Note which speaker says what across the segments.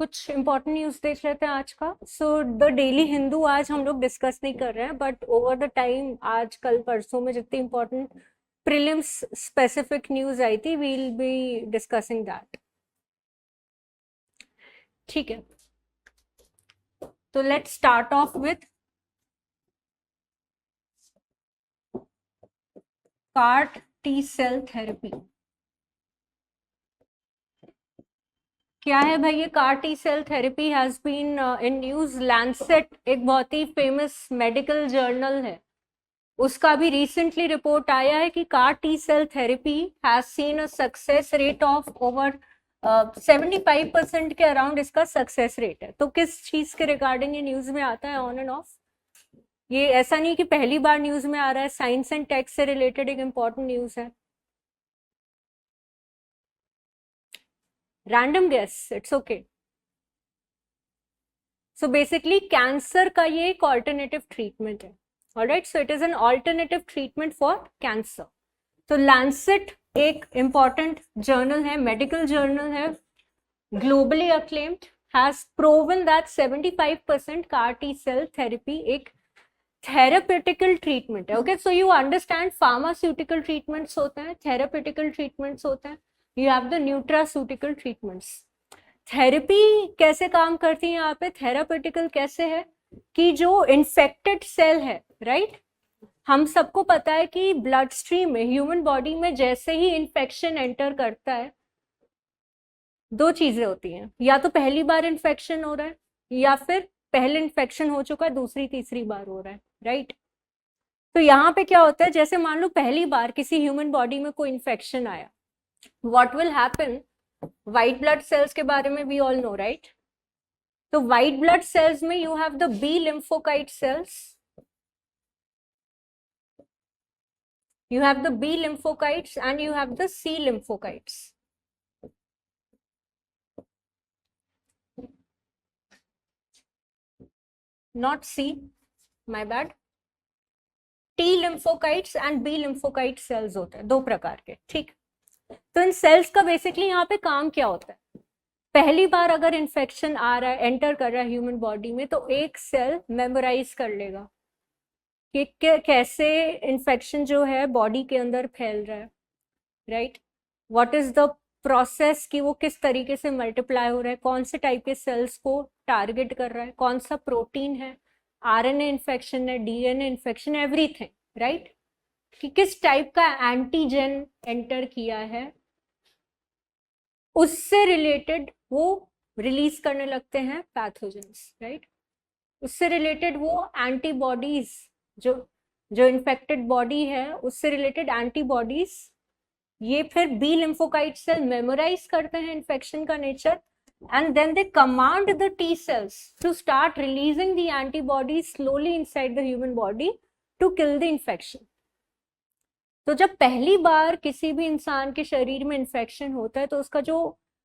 Speaker 1: कुछ important news देख लेते हैं आज का। सो द डेली हिंदू आज हम लोग डिस्कस नहीं कर रहे हैं, बट ओवर द टाइम आज कल परसों में जितनी इम्पोर्टेंट प्रीलिम्स स्पेसिफिक न्यूज आई थी वील बी डिस्कसिंग दैट। ठीक है, तो let's start off with CAR T cell therapy. क्या है भाई ये CAR T cell therapy? Has been in news. Lancet एक बहुत ही फेमस मेडिकल जर्नल है, उसका भी रिसेंटली रिपोर्ट आया है कि CAR T cell therapy has seen a success rate of over 75% के अराउंड इसका सक्सेस रेट है। तो किस चीज के रिगार्डिंग ये न्यूज में आता है ऑन एंड ऑफ? ये ऐसा नहीं कि पहली बार न्यूज में आ रहा है, साइंस एंड टेक से रिलेटेड एक इंपॉर्टेंट न्यूज है। Random guess, it's okay. So basically cancer का ये एक ऑल्टरनेटिव ट्रीटमेंट है। Alright, so it is an alternative treatment for cancer. तो लैंसेट एक इंपॉर्टेंट जर्नल है, मेडिकल जर्नल है, globally acclaimed, has proven that 75% CAR T cell therapy एक therapeutical treatment है। Okay, so you understand pharmaceutical treatments होते हैं, therapeutical treatments होते हैं, you have the nutraceutical treatments. Therapy कैसे काम करती है यहाँ पे? थेरापेटिकल कैसे है कि जो इन्फेक्टेड सेल है, राइट, हम सबको पता है कि ब्लड स्ट्रीम में, ह्यूमन बॉडी में जैसे ही इन्फेक्शन एंटर करता है, दो चीजें होती हैं, या तो पहली बार इन्फेक्शन हो रहा है या फिर पहले इन्फेक्शन हो चुका है, दूसरी तीसरी बार हो रहा है, राइट। तो यहाँ पे क्या होता है, जैसे मान लो पहली बार किसी ह्यूमन बॉडी में कोई इन्फेक्शन आया, what will happen? White blood cells के बारे में वी ऑल नो, राइट। तो व्हाइट ब्लड सेल्स में you have the B lymphocyte cells, you have the B lymphocytes and you have the C lymphocytes. Not C, my bad. T lymphocytes and B lymphocyte cells होते हैं, दो प्रकार के, ठीक। तो इन sales का basically यहाँ पे काम क्या होता है? पहली बार अगर इन्फेक्शन आ रहा है, एंटर कर रहा है ह्यूमन बॉडी में, तो एक सेल मेमोराइज कर लेगा कि कैसे इन्फेक्शन जो है बॉडी के अंदर फैल रहा है, right. What is the process कि वो किस तरीके से मल्टीप्लाई हो रहा है, कौन से टाइप के सेल्स को टारगेट कर रहा है, कौन सा प्रोटीन है, आरएनए इन्फेक्शन है, डीएनए इन्फेक्शन, एवरीथिंग, राइट, कि किस टाइप का एंटीजन एंटर किया है, उससे रिलेटेड वो रिलीज करने लगते हैं पैथोजेंस, राइट। उससे रिलेटेड वो एंटीबॉडीज, जो जो इन्फेक्टेड बॉडी है उससे रिलेटेड एंटीबॉडीज, ये फिर बी लिम्फोकाइट सेल मेमोराइज करते हैं इन्फेक्शन का nature, and then they command the T cells to start releasing the antibodies slowly inside the human body to kill the infection. तो जब पहली बार किसी भी इंसान के शरीर में इन्फेक्शन होता है तो उसका जो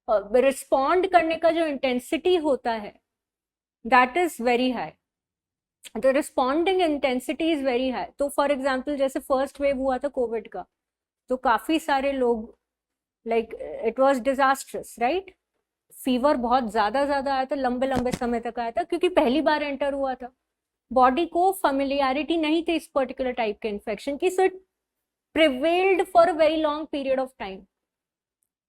Speaker 1: रिस्पॉन्ड करने का जो इंटेंसिटी होता है that is very high, the responding intensity is very high. तो फॉर एग्जाम्पल जैसे फर्स्ट वेव हुआ था कोविड का, तो काफी सारे लोग, like it was disastrous, right, fever बहुत ज्यादा आया था, लंबे लंबे समय तक आया था, क्योंकि पहली बार एंटर हुआ था, बॉडी को फेमिलियरिटी नहीं थी इस पर्टिकुलर टाइप के इन्फेक्शन की, so it prevailed for a very long period of time,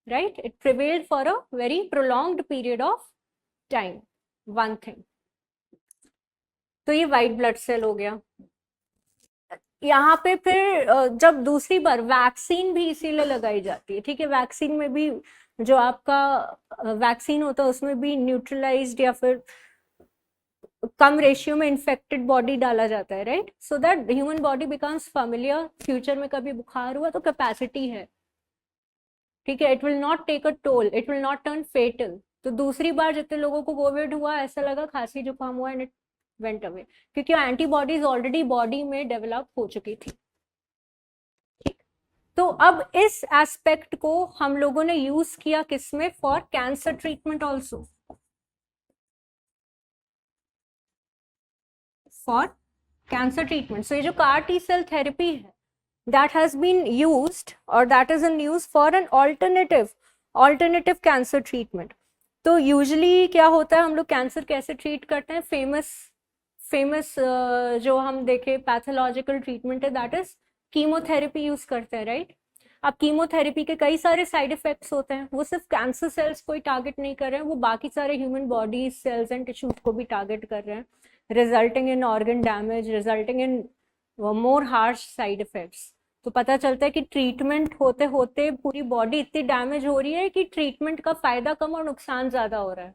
Speaker 1: right, it prevailed for a very prolonged period of time, one thing. तो ये व्हाइट ब्लड सेल हो गया। यहाँ पे फिर जब दूसरी बार वैक्सीन भी इसीलिए लगाई जाती है, ठीक है, वैक्सीन में भी जो आपका वैक्सीन होता है उसमें भी न्यूट्रलाइज्ड या फिर कम रेशियो में इन्फेक्टेड बॉडी डाला जाता है, right, so that human body becomes familiar, future में कभी बुखार हुआ तो कैपेसिटी है, ठीक है, it will not take a toll, it will not turn fatal. तो दूसरी बार जितने लोगों को कोविड हुआ ऐसा लगा खांसी जुकाम हुआ एंड इट वेंट अवे, क्योंकि एंटीबॉडीज ऑलरेडी बॉडी में डेवलप हो चुकी थी। तो अब इस एस्पेक्ट को हम लोगों ने यूज किया किसमें? For cancer treatment also, for cancer treatment. So ये जो CAR T सेल थेरेपी है that has been used or that is in use for an alternative cancer treatment. तो यूजुअली क्या होता है, हम लोग कैंसर कैसे ट्रीट करते हैं, फेमस फेमस जो हम देखें पैथोलॉजिकल ट्रीटमेंट है दैट इज कीमोथेरेपी यूज करते हैं, राइट। अब कीमोथेरेपी के कई सारे साइड इफेक्ट्स होते हैं, वो सिर्फ कैंसर सेल्स को ही टारगेट नहीं कर रहे हैं, वो बाकी सारे human bodies cells and tissues को भी टारगेट कर रहे हैं, resulting in organ damage, resulting in more harsh side effects. तो पता चलता है कि ट्रीटमेंट होते होते पूरी बॉडी इतनी डैमेज हो रही है कि ट्रीटमेंट का फायदा कम और नुकसान ज्यादा हो रहा है।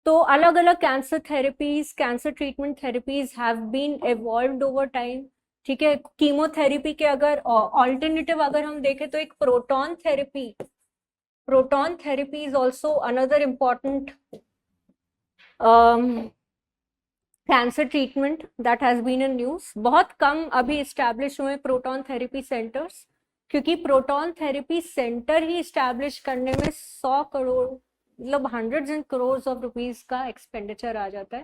Speaker 1: तो अलग अलग cancer therapies, cancer treatment therapies have been evolved over time, ठीक है। कीमोथेरेपी के अगर ऑल्टरनेटिव अगर हम देखें तो एक proton therapy is also another important cancer treatment that has been in news. बहुत कम अभी इस्टेब्लिश हुए प्रोटॉन थेरेपी सेंटर्स, क्योंकि प्रोटॉन थेरेपी सेंटर ही इस्टेब्लिश करने में 100 करोड़ मतलब hundreds and crore of rupees का एक्सपेंडिचर आ जाता है,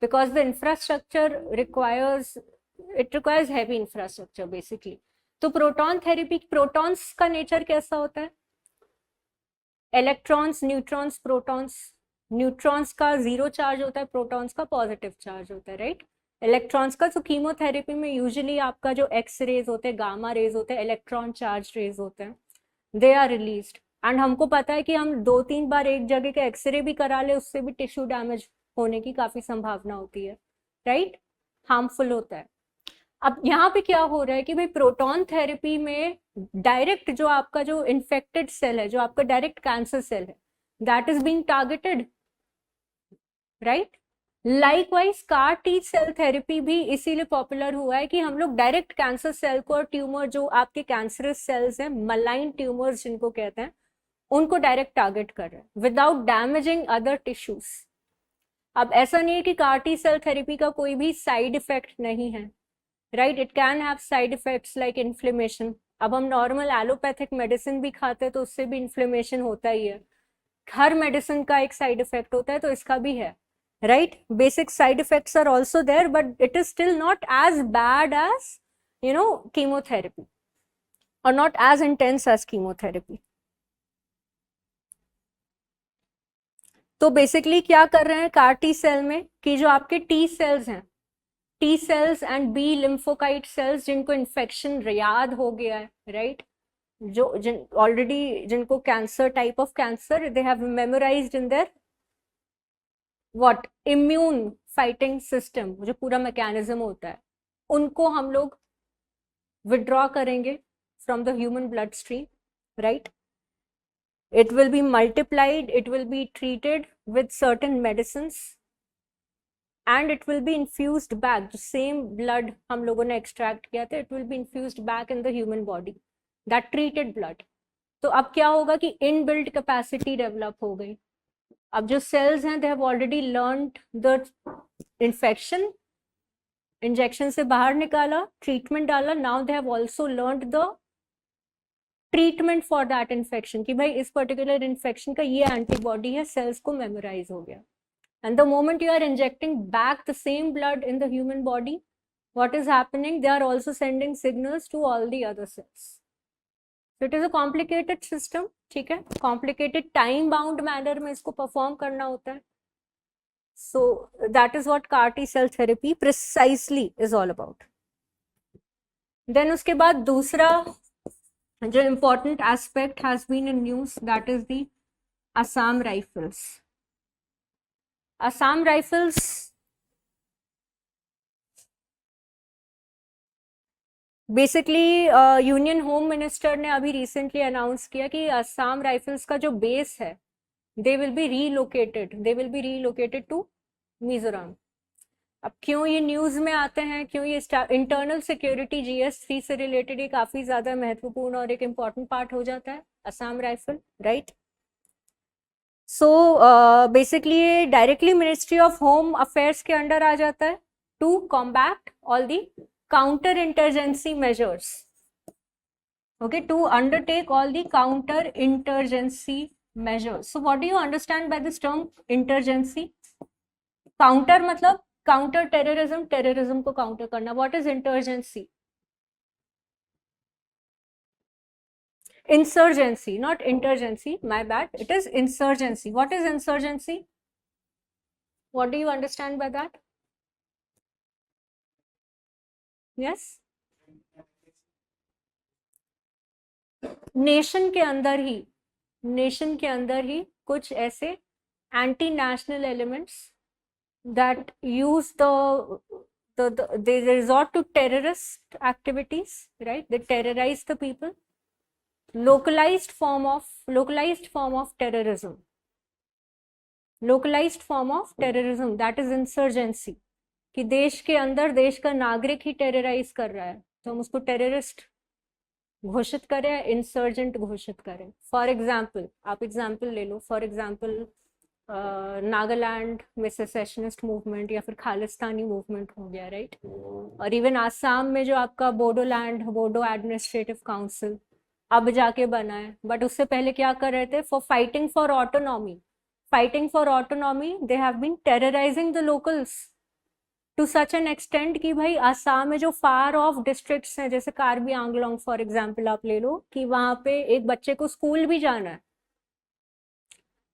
Speaker 1: because the infrastructure requires heavy infrastructure basically. तो प्रोटॉन थेरेपी, प्रोटॉन्स का नेचर कैसा होता है, इलेक्ट्रॉन्स, न्यूट्रॉन्स, प्रोटॉन्स। न्यूट्रॉन्स का जीरो चार्ज होता है, प्रोटॉन्स का पॉजिटिव चार्ज होता है, राइट। इलेक्ट्रॉन्स का, तो कीमोथेरेपी में यूजुअली आपका जो एक्स रेज होते हैं, गामा रेज होते हैं, इलेक्ट्रॉन चार्ज रेज होते हैं, दे आर रिलीज्ड। एंड हमको पता है कि हम 2-3 बार एक जगह का एक्सरे भी करा ले, उससे भी टिश्यू डैमेज होने की काफी संभावना होती है, राइट, हार्मफुल होता है। अब यहाँ पे क्या हो रहा है कि भाई प्रोटॉन थेरेपी में डायरेक्ट जो आपका जो इन्फेक्टेड सेल है, जो आपका डायरेक्ट कैंसर सेल है, that is being targeted, right. Likewise CAR T cell therapy भी इसीलिए पॉपुलर हुआ है कि हम लोग डायरेक्ट कैंसर सेल को और ट्यूमर जो आपके कैंसरस सेल्स हैं, मलाइन ट्यूमर्स जिनको कहते हैं, उनको डायरेक्ट टारगेट कर रहे हैं विदाउट डैमेजिंग अदर टिश्यूज। अब ऐसा नहीं है कि कार टी सेल थेरेपी का कोई भी साइड इफेक्ट नहीं है, right, it can have side effects like inflammation. अब हम नॉर्मल एलोपैथिक मेडिसिन भी खाते हैं तो उससे भी इन्फ्लेमेशन होता ही है, हर मेडिसिन का एक साइड इफेक्ट होता है, तो इसका भी है, right. Basic side effects are also there, but it is still not as bad as chemotherapy और not as intense as chemotherapy. तो बेसिकली क्या कर रहे हैं कार टी सेल में कि जो आपके टी सेल्स हैं, T cells and B lymphocyte cells, जिनको इन्फेक्शन याद हो गया है, राइट, जो ऑलरेडी जिनको cancer, type of cancer they have memorised in their what immune fighting system, जो पूरा मैकेनिज्म होता है, उनको हम लोग विड्रॉ करेंगे from the human blood stream, right. It will be multiplied, it will be treated with certain medicines and it will be infused back. The same blood हम लोगों ने extract किया था, it will be infused back in the human body, that treated blood. तो अब क्या होगा कि इनबिल्ट कैपेसिटी डेवलप हो गई। अब जो सेल्स हैं, they have already learned the infection, injection से बाहर निकाला, ट्रीटमेंट डाला, now they have also learned the treatment for that infection, कि भाई इस पर्टिकुलर इन्फेक्शन का ये एंटीबॉडी है, सेल्स को मेमोराइज हो गया। And the moment you are injecting back the same blood in the human body, what is happening, they are also sending signals to all the other cells. So it is a complicated system, ठीक है, complicated time bound manner में इसको perform करना होता है। So that is what CAR T cell therapy precisely is all about. Then उसके बाद दूसरा जो important aspect has been in news, that is the Assam Rifles. Assam Rifles basically union home minister ने अभी recently announce किया कि Assam rifles का जो बेस है, they will be relocated to Mizoram. अब क्यों ये न्यूज में आते हैं, क्यों ये इंटरनल सिक्योरिटी GS3 से रिलेटेड ये काफी ज्यादा महत्वपूर्ण और एक इम्पॉर्टेंट पार्ट हो जाता है Assam rifle, right. So basically ये directly ministry of home affairs के अंडर आ जाता है to combat all the counter-insurgency measures, okay, to undertake all the counter-insurgency measures. So what do you understand by this term insurgency? Counter मतलब counter terrorism, terrorism को counter करना. What is insurgency? Insurgency, not intergency, my bad. It is insurgency. What is insurgency? What do you understand by that? Yes? Nation के अंदर ही कुछ ऐसे anti national elements that use they resort to terrorist activities, right? They terrorize the people. Localized form of terrorism. Localized form of terrorism, that is insurgency. कि देश के अंदर देश का नागरिक ही टेरराइज कर रहा है तो हम उसको टेररिस्ट घोषित करें, इंसर्जेंट घोषित करें. फॉर एग्जाम्पल, आप एग्जाम्पल ले लो. फॉर एग्जाम्पल नागालैंड में सेसेशनिस्ट मूवमेंट या फिर खालिस्तानी मूवमेंट हो गया, राइट? और इवन आसाम में जो आपका बोडो एडमिनिस्ट्रेटिव काउंसिल अब जाके बना है, बट उससे पहले क्या कर रहे थे? For fighting for autonomy they have been terrorising the locals to such an extent कि भाई आसाम में जो फार ऑफ डिस्ट्रिक्ट्स हैं, जैसे कार्बी आंगलोंग फॉर एग्जाम्पल आप ले लो, कि वहां पे एक बच्चे को स्कूल भी जाना है,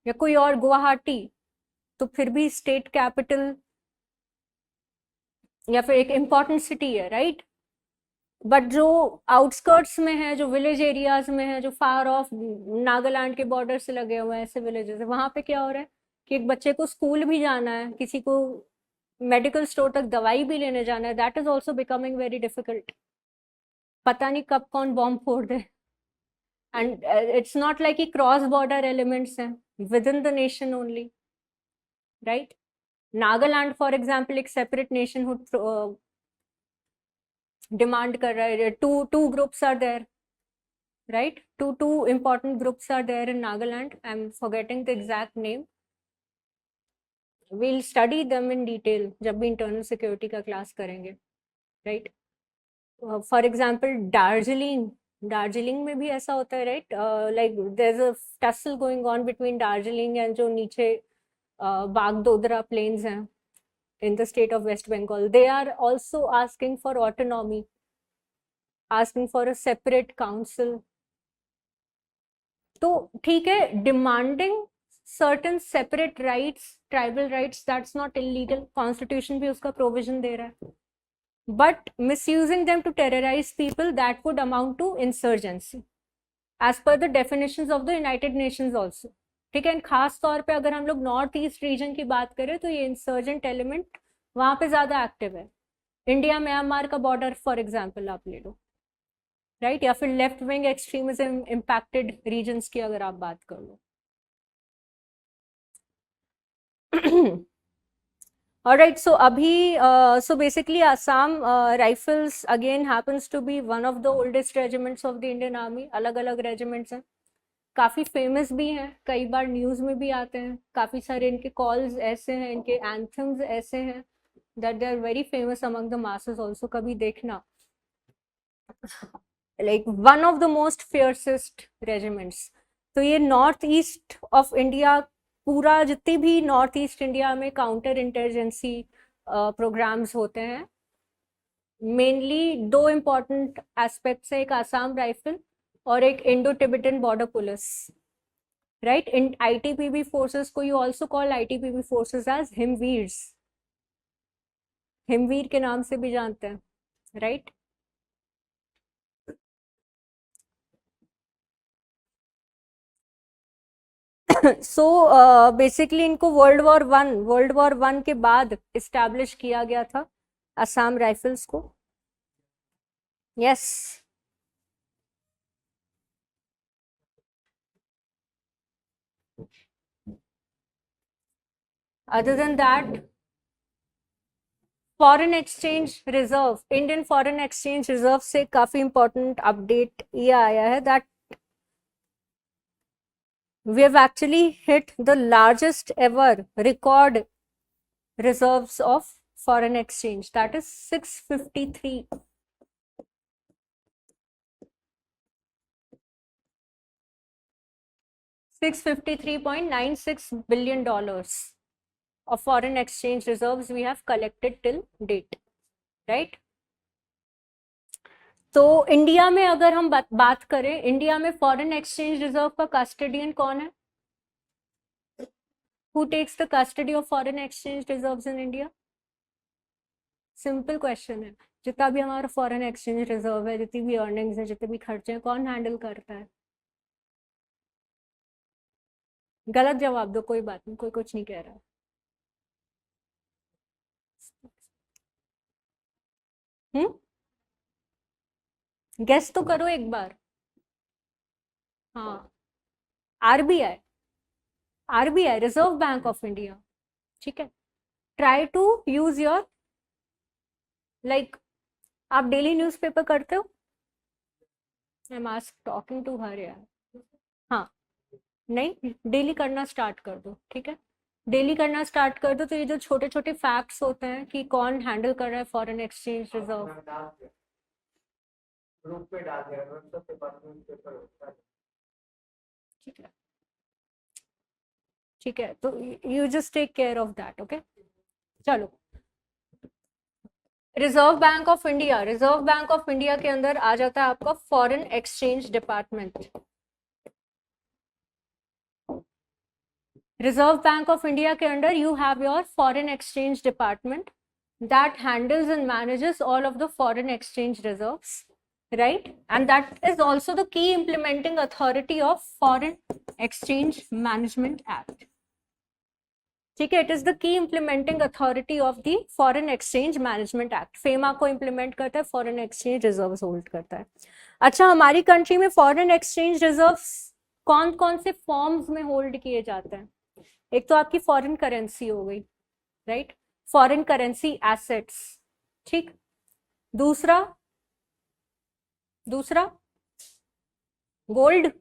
Speaker 1: या कोई और गुवाहाटी, तो फिर भी स्टेट कैपिटल या फिर एक इम्पॉर्टेंट सिटी है, राइट? बट जो आउटस्कर्ट्स में है, जो विलेज एरियाज में है, जो फार ऑफ नागालैंड के बॉर्डर से लगे हुए हैं ऐसे विलेजेस है, वहां पे क्या हो रहा है कि एक बच्चे को स्कूल भी जाना है, किसी को मेडिकल स्टोर तक दवाई भी लेने जाना है, that is also becoming very difficult. पता नहीं कब कौन बॉम्ब फोड़ दे. एंड इट्स नॉट लाइक कि क्रॉस बॉर्डर एलिमेंट्स हैं, within the nation only, right? Nagaland for example एक सेपरेट नेशनहुड डिमांड कर रहा है. Two groups are there, right? Two important groups are there in Nagaland. I'm forgetting the exact name. We'll study them in detail जब भी internal security का class करेंगे, right? For example, Darjeeling में भी ऐसा होता है, right? Like there's a tussle going on between Darjeeling and जो नीचे बागडोगरा plains हैं in the state of West Bengal. They are also asking for autonomy, asking for a separate council. तो ठीक है, demanding certain separate rights, tribal rights, that's not illegal, constitution भी उसका provision दे रहा है. But misusing them to terrorise people, that would amount to insurgency as per the definitions of the United Nations also. ठीक है, खास तौर पे अगर हम लोग नॉर्थ ईस्ट रीजन की बात करें तो ये इंसर्जेंट एलिमेंट वहां पे ज्यादा एक्टिव है. इंडिया म्यांमार का बॉर्डर फॉर एग्जाम्पल आप ले लो, राइट? या फिर left wing extremism impacted regions की अगर आप बात कर लो. Alright, so अभी so basically Assam Rifles again happens to be one of the oldest regiments of the Indian Army. अलग अलग regiments हैं, काफी फेमस भी हैं, कई बार न्यूज में भी आते हैं. काफी सारे इनके कॉल्स ऐसे हैं, इनके एंथम्स ऐसे हैं that they are very famous among the masses also. कभी देखना, like one of the most fiercest regiments. तो ये नॉर्थ ईस्ट ऑफ इंडिया, पूरा जितनी भी नॉर्थ ईस्ट इंडिया में काउंटर इंटेलिजेंसी प्रोग्राम्स होते हैं, मेनली दो इम्पॉर्टेंट एस्पेक्ट्स है, एक आसाम राइफल और एक Indo Tibetan border police, right? इन आईटीबीपी फोर्सेस को you also call ITBP forces as Himveers, Himveer के नाम से भी जानते हैं, राइट? सो बेसिकली इनको वर्ल्ड वॉर वन के बाद इस्टेब्लिश किया गया था असम राइफल्स को. Yes, other than that foreign exchange reserve, Indian foreign exchange reserve से काफी इंपॉर्टेंट अपडेट ये आया है that we have actually hit the largest ever record reserves of foreign exchange, that is 653.96 billion dollars of foreign exchange reserves we have collected till date, right? तो India में अगर हम बात करें, इंडिया में फॉरेन एक्सचेंज रिजर्व का custodian कौन है? Who takes the custody of foreign exchange reserves in India? Simple question है। जितना भी हमारा फॉरेन एक्सचेंज रिजर्व है, जितनी भी अर्निंग्स है, जितने भी खर्चे हैं, कौन हैंडल करता है? गलत जवाब दो, कोई बात नहीं, कोई कुछ नहीं कह रहा। गेस तो करो एक बार। हाँ, RBI. RBI, Reserve bank of India. ठीक है, try to use your like, आप डेली न्यूज़पेपर करते हो? I am ask talking to her यार। हाँ, नहीं, डेली करना स्टार्ट कर दो, ठीक है? डेली करना स्टार्ट कर दो, तो ये जो छोटे छोटे फैक्ट्स होते हैं कि कौन हैंडल कर रहा है फॉरेन एक्सचेंज रिजर्व, ग्रुप पे डाल दिया, ठीक है? ठीक है, तो you just take care of that, okay? चलो, reserve bank of India, reserve bank of India के अंदर आ जाता है आपका foreign exchange department. Reserve bank of India के under you have your foreign exchange department that handles and manages all of the foreign exchange reserves, right? And that is also the key implementing authority of Foreign Exchange Management Act. ठीक है, it is the key implementing authority of the Foreign Exchange Management Act. FEMA को implement करता है, foreign exchange reserves hold करता है। अच्छा, हमारी country में foreign exchange reserves कौन कौन से फॉर्म्स में होल्ड किए जाते हैं? एक तो आपकी फॉरेन करेंसी हो गई, राइट? फॉरेन करेंसी एसेट्स, ठीक। दूसरा गोल्ड।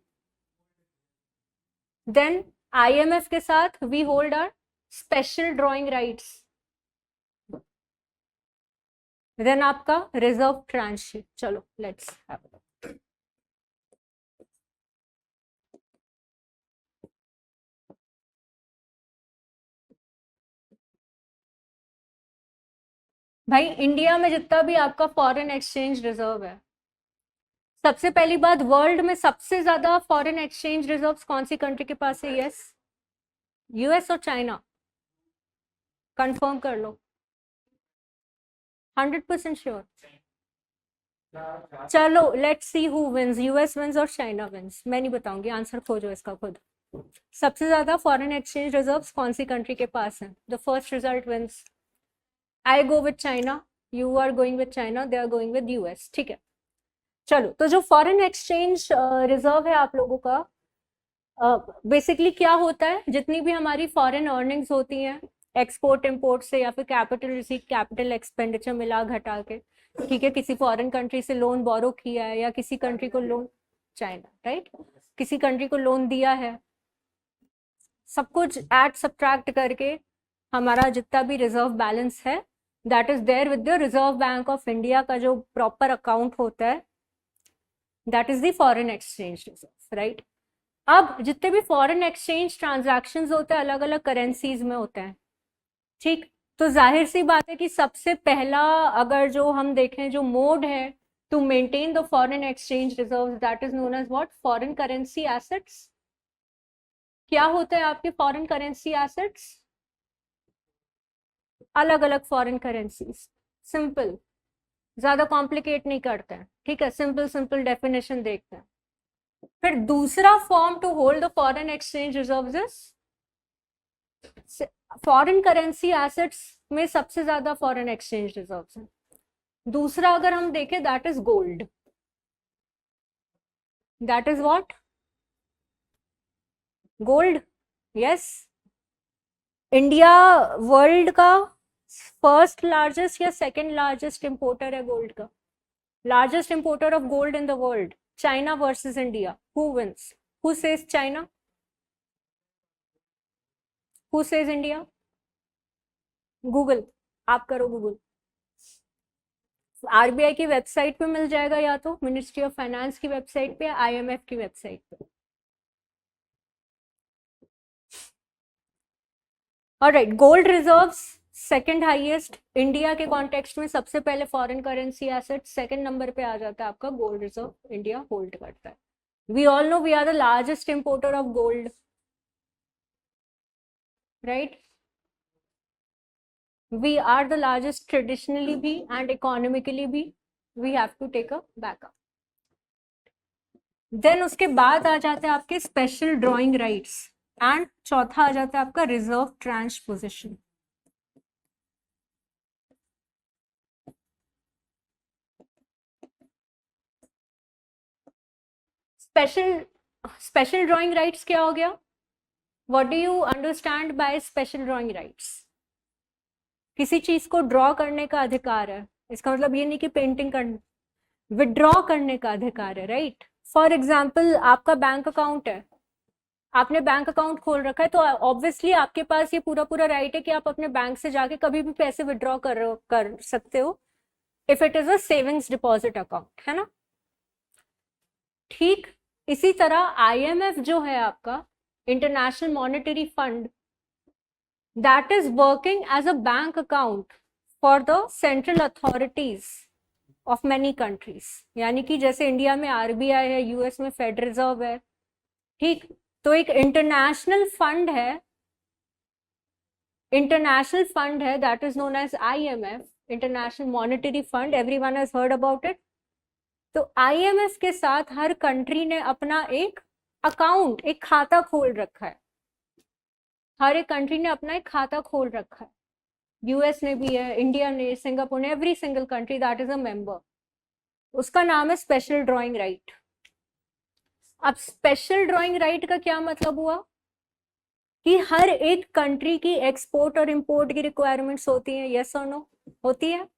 Speaker 1: देन आईएमएफ के साथ we hold our special drawing rights. Then आपका रिजर्व ट्रांस। चलो लेट्स हैव भाई, इंडिया में जितना भी आपका फॉरेन एक्सचेंज रिजर्व है, सबसे पहली बात, वर्ल्ड में सबसे ज्यादा फॉरेन एक्सचेंज रिजर्व्स कौन सी कंट्री के पास है? यस, यूएस और चाइना। कंफर्म कर लो, 100% श्योर। चलो let's see who wins, US wins और चाइना विंस। मैं नहीं बताऊंगी, आंसर खोजो इसका खुद। सबसे ज्यादा फॉरेन एक्सचेंज रिजर्व्स कौन सी कंट्री के पास है? The first result wins. I go with China, you are going with China, they are going with US, ठीक है? चलो, तो जो फॉरेन एक्सचेंज रिजर्व है आप लोगों का, बेसिकली क्या होता है, जितनी भी हमारी फॉरेन अर्निंग्स होती हैं एक्सपोर्ट इम्पोर्ट से, या फिर कैपिटल रिसीट, कैपिटल एक्सपेंडिचर मिला घटा के, ठीक है, किसी फॉरेन कंट्री से लोन बोरो किया है, या किसी कंट्री को लोन, चाइना, राइट, किसी कंट्री को लोन दिया है, सब कुछ ऐड सब्ट्रैक्ट करके हमारा जितना भी रिजर्व बैलेंस है, that is there with the Reserve bank of India का जो प्रॉपर अकाउंट होता है, that is the foreign exchange reserve, right? अब जितने भी फॉरेन एक्सचेंज ट्रांजैक्शंस होते हैं अलग अलग करेंसीज में होते हैं, ठीक? तो जाहिर सी बात है कि सबसे पहला अगर जो हम देखें जो मोड है to maintain the foreign exchange reserves, that is known as what? Foreign currency assets. क्या होते हैं आपके फॉरेन करेंसी एसेट्स? अलग अलग फॉरेन करेंसीज। सिंपल, ज्यादा कॉम्प्लिकेट नहीं करते हैं, ठीक है? सिंपल सिंपल डेफिनेशन देखते हैं। फिर दूसरा form to hold the foreign exchange reserves is, foreign currency assets में सबसे ज्यादा फॉरेन एक्सचेंज रिजर्व्स हैं। दूसरा अगर हम देखें, that is gold. That is what? Gold. Yes, India world का फर्स्ट लार्जेस्ट या सेकंड लार्जेस्ट इंपोर्टर है गोल्ड का। Largest importer of gold in the world. China versus India, who wins? Who says China? Who says India? Google, आप करो Google, RBI की website पे मिल जाएगा, या तो मिनिस्ट्री ऑफ फाइनेंस की वेबसाइट पे, आईएमएफ की वेबसाइट पे। Alright, gold reserves second highest India के कॉन्टेक्स्ट में सबसे पहले foreign currency asset, second number पे आ जाता है आपका गोल्ड रिजर्व, इंडिया होल्ड करता है। We all know we are the largest importer of gold, right? We are the largest traditionally भी एंड इकोनॉमिकली भी, we have to take a backup. Then उसके बाद आ जाते हैं आपके स्पेशल ड्रॉइंग राइट्स, एंड चौथा आ जाता है आपका reserve transposition. Special drawing rights क्या हो गया? What do you understand by special drawing rights? किसी चीज को ड्रॉ करने का अधिकार है, इसका मतलब ये नहीं कि पेंटिंग कर, विड्रॉ करने का अधिकार है, राइट? फॉर एग्जाम्पल आपका बैंक अकाउंट है, आपने बैंक अकाउंट खोल रखा है, तो ऑब्वियसली आपके पास ये पूरा पूरा राइट है कि आप अपने बैंक से जाके कभी भी पैसे विड्रॉ कर सकते हो, if it is a savings deposit account, है ना? ठीक इसी तरह IMF जो है आपका, International Monetary Fund, that is working as a bank account for the central authorities of many countries. यानी कि जैसे इंडिया में RBI है, US में फेड रिजर्व है, ठीक? तो एक इंटरनेशनल फंड है, that is known as IMF, International Monetary Fund, everyone has heard about it. तो IMF के साथ हर कंट्री ने अपना एक अकाउंट, एक खाता खोल रखा है, हर एक कंट्री ने अपना एक खाता खोल रखा है। US ने भी है, इंडिया ने, सिंगापुर ने, every single country that is a member, उसका नाम है स्पेशल ड्रॉइंग राइट। अब स्पेशल ड्रॉइंग राइट का क्या मतलब हुआ कि हर एक कंट्री की एक्सपोर्ट और इंपोर्ट की रिक्वायरमेंट्स होती हैं, यस और नो? होती है।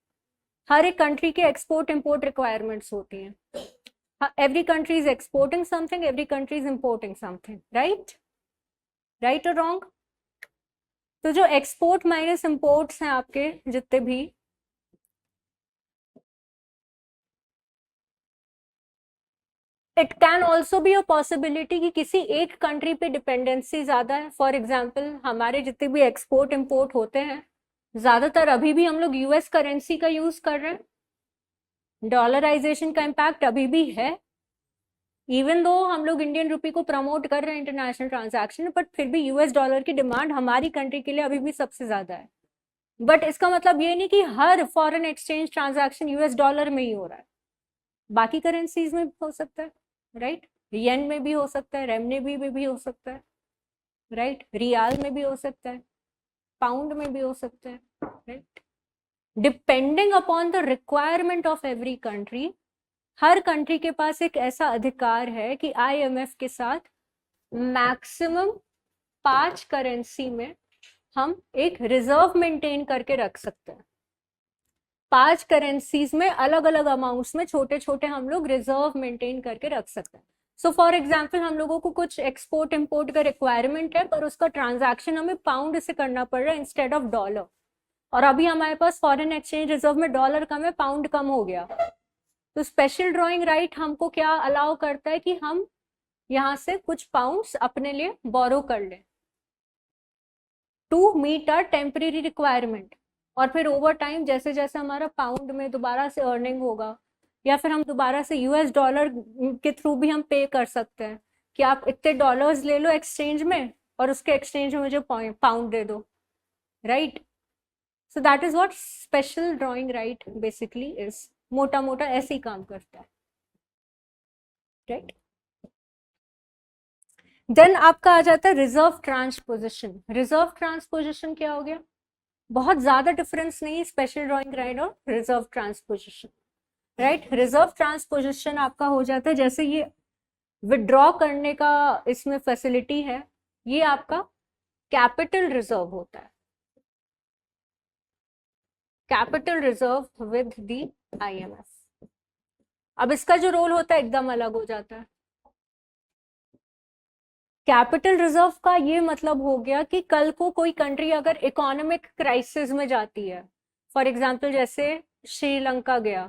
Speaker 1: हर एक कंट्री के एक्सपोर्ट इंपोर्ट रिक्वायरमेंट्स होती हैं। Every country is exporting something, every country is importing something, right? Right और रॉन्ग? तो जो एक्सपोर्ट माइनस इंपोर्ट्स हैं आपके जितने भी, it can also be a possibility कि किसी एक कंट्री पे डिपेंडेंसी ज्यादा है। फॉर एग्जाम्पल हमारे जितने भी एक्सपोर्ट इंपोर्ट होते हैं, ज्यादातर अभी भी हम लोग US करेंसी का यूज कर रहे हैं, डॉलराइजेशन का इम्पैक्ट अभी भी है, इवन दो हम लोग इंडियन रुपी को प्रमोट कर रहे हैं इंटरनेशनल ट्रांजैक्शन, बट फिर भी US डॉलर की डिमांड हमारी कंट्री के लिए अभी भी सबसे ज्यादा है। बट इसका मतलब ये नहीं कि हर foreign exchange transaction US dollar में ही हो रहा है, बाकी करेंसीज में भी हो सकता है, राइट? येन में भी हो सकता है, रेमनेबी में भी हो सकता है, राइट? रियाल में भी हो सकता है, पाउंड में भी हो सकता है, right? Depending upon the requirement of every country, her country के पास एक ऐसा अधिकार है कि IMF के साथ मैक्सिमम 5 करेंसी में हम एक रिजर्व मेंटेन करके रख सकते हैं। 5 करेंसीज में अलग अलग अमाउंट्स में छोटे छोटे हम लोग रिजर्व मेंटेन करके रख सकते हैं। सो फॉर एग्जाम्पल हम लोगों को कुछ एक्सपोर्ट इंपोर्ट का रिक्वायरमेंट है, पर उसका ट्रांजैक्शन हमें पाउंड से करना पड़ रहा है इंस्टेड ऑफ डॉलर, और अभी हमारे पास फॉरेन एक्सचेंज रिजर्व में डॉलर कम है, पाउंड कम हो गया, तो स्पेशल ड्रॉइंग राइट हमको क्या अलाउ करता है कि हम यहाँ से कुछ पाउंड्स अपने लिए बोरो कर लें to meet our temporary requirement, और फिर ओवर टाइम जैसे जैसे हमारा पाउंड में दोबारा से अर्निंग होगा, या फिर हम दोबारा से US डॉलर के थ्रू भी हम पे कर सकते हैं कि आप इतने डॉलर्स ले लो एक्सचेंज में और उसके एक्सचेंज में मुझे पाउंड दे दो, right? So that is what special drawing right basically is, मोटा मोटा ऐसे ही काम करता है, राइट? देन आपका आ जाता है रिजर्व ट्रांसपोजिशन। रिजर्व ट्रांसपोजिशन क्या हो गया? बहुत ज्यादा डिफरेंस नहीं स्पेशल ड्रॉइंग राइट और reserve transposition, right? Reserve transposition आपका हो जाता है जैसे ये विड्रॉ करने का इसमें फैसिलिटी है, ये आपका कैपिटल रिजर्व होता है, capital reserve with the IMF। अब इसका जो रोल होता है एकदम अलग हो जाता है। कैपिटल रिजर्व का ये मतलब हो गया कि कल को कोई कंट्री अगर इकोनॉमिक क्राइसिस में जाती है, फॉर एग्जांपल जैसे श्रीलंका गया,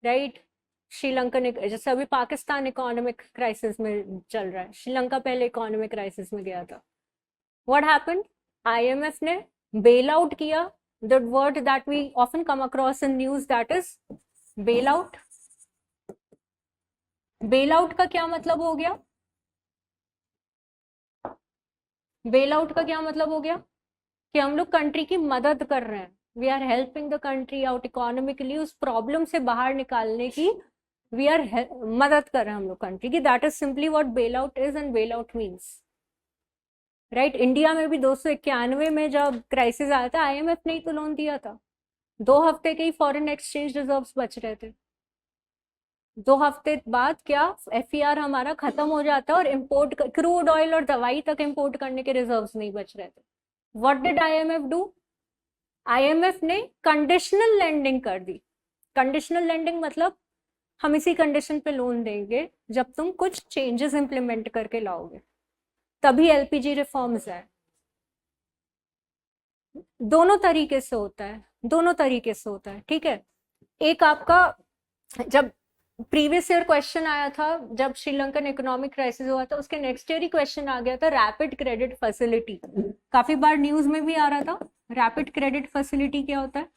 Speaker 1: राइट? श्रीलंका ने, जैसे अभी पाकिस्तान इकोनॉमिक क्राइसिस में चल रहा है, श्रीलंका पहले इकोनॉमिक क्राइसिस में गया था, व्हाट हैपेंड? IMF ने बेल आउट किया, the word that we often come across in news that is bail out. Bail out का क्या मतलब हो गया? बेल आउट का क्या मतलब हो गया कि हम लोग कंट्री की मदद कर रहे हैं, we are helping the country out economically, उस प्रॉब्लम से बाहर निकालने की वी आर मदद कर रहे हैं हम लोग कंट्री की। That is simply what bail out is and bail out means, right. India में भी 291 में जब क्राइसिस आया था, आईएमएफ ने ही तो लोन दिया था। 2 हफ्ते के ही फॉरेन एक्सचेंज रिजर्व्स बच रहे थे। 2 हफ्ते बाद क्या एफईआर हमारा खत्म हो जाता है और इंपोर्ट क्रूड ऑयल और दवाई तक इंपोर्ट करने के रिजर्व्स नहीं बच रहे थे। What did IMF do? IMF ने कंडीशनल लेंडिंग कर दी। कंडीशनल लेंडिंग मतलब हम इसी कंडीशन पे लोन देंगे जब तुम कुछ चेंजेस इंप्लीमेंट करके लाओगे, तभी एलपीजी रिफॉर्म्स है। दोनों तरीके से होता है, दोनों तरीके से होता है, ठीक है। एक आपका जब प्रीवियस ईयर क्वेश्चन आया था, जब श्रीलंकन इकोनॉमिक क्राइसिस हुआ था, उसके नेक्स्ट ईयर ही क्वेश्चन आ गया था रैपिड क्रेडिट फैसिलिटी। काफी बार न्यूज में भी आ रहा था। रैपिड क्रेडिट फैसिलिटी क्या होता है?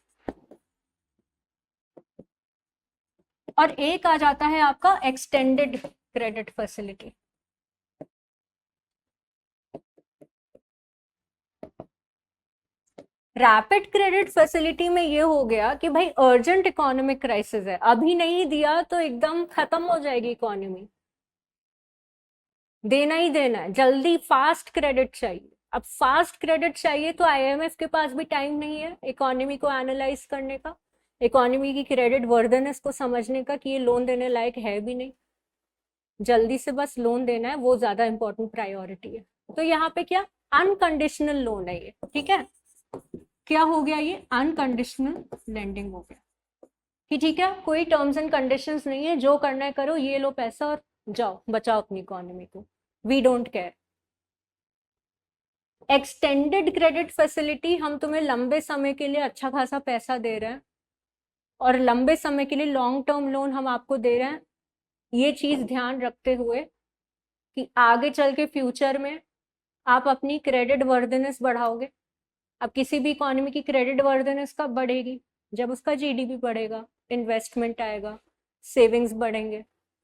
Speaker 1: और एक आ जाता है आपका extended credit facility. Rapid credit facility में ये हो गया कि भाई अर्जेंट इकोनॉमिक क्राइसिस है, अभी नहीं दिया तो एकदम खत्म हो जाएगी इकोनॉमी, देना ही देना है, जल्दी फास्ट क्रेडिट चाहिए। अब फास्ट क्रेडिट चाहिए तो आईएमएफ के पास भी टाइम नहीं है इकोनॉमी को एनालाइज करने का, इकोनॉमी की क्रेडिट वर्दनेस को समझने का कि ये लोन देने लायक है भी नहीं, जल्दी से बस लोन देना है, वो ज्यादा इंपॉर्टेंट प्रायोरिटी है। तो यहाँ पे क्या अनकंडीशनल लोन है ये, ठीक है। क्या हो गया? ये अनकंडीशनल लेंडिंग हो गया कि ठीक है कोई टर्म्स एंड कंडीशंस नहीं है, जो करना है करो, ये लो पैसा और जाओ बचाओ अपनी इकोनॉमी को, we don't care. Extended credit facility, हम तुम्हें लंबे समय के लिए अच्छा खासा पैसा दे रहे हैं और लंबे समय के लिए लॉन्ग टर्म लोन हम आपको दे रहे हैं, ये चीज ध्यान रखते हुए कि आगे चल के फ्यूचर में आप अपनी क्रेडिट वर्दनेस बढ़ाओगे। अब किसी भी इकोनॉमी की क्रेडिट वर्दनेस कब बढ़ेगी? जब उसका जीडीपी बढ़ेगा, इन्वेस्टमेंट आएगा, सेविंग्स बढ़ेंगे,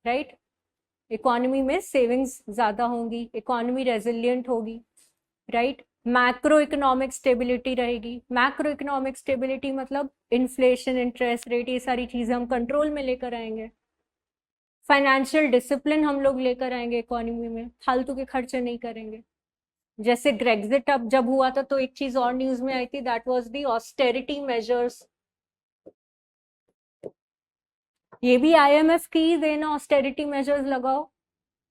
Speaker 1: राइट। इकोनॉमी में सेविंग्स ज्यादा होंगी, इकोनॉमी रेजिलियंट होगी, राइट। मैक्रो इकोनॉमिक स्टेबिलिटी रहेगी। मैक्रो इकोनॉमिक स्टेबिलिटी मतलब इन्फ्लेशन, इंटरेस्ट रेट, ये सारी चीजें हम कंट्रोल में लेकर आएंगे। फाइनेंशियल डिसिप्लिन हम लोग लेकर आएंगे इकोनॉमी में, फालतू के खर्चे नहीं करेंगे। जैसे ग्रेग्जिट अब जब हुआ था तो एक चीज और न्यूज में आई थी, that was the austerity measures. ये भी आईएमएफ की देना, ऑस्टेरिटी मेजर्स लगाओ,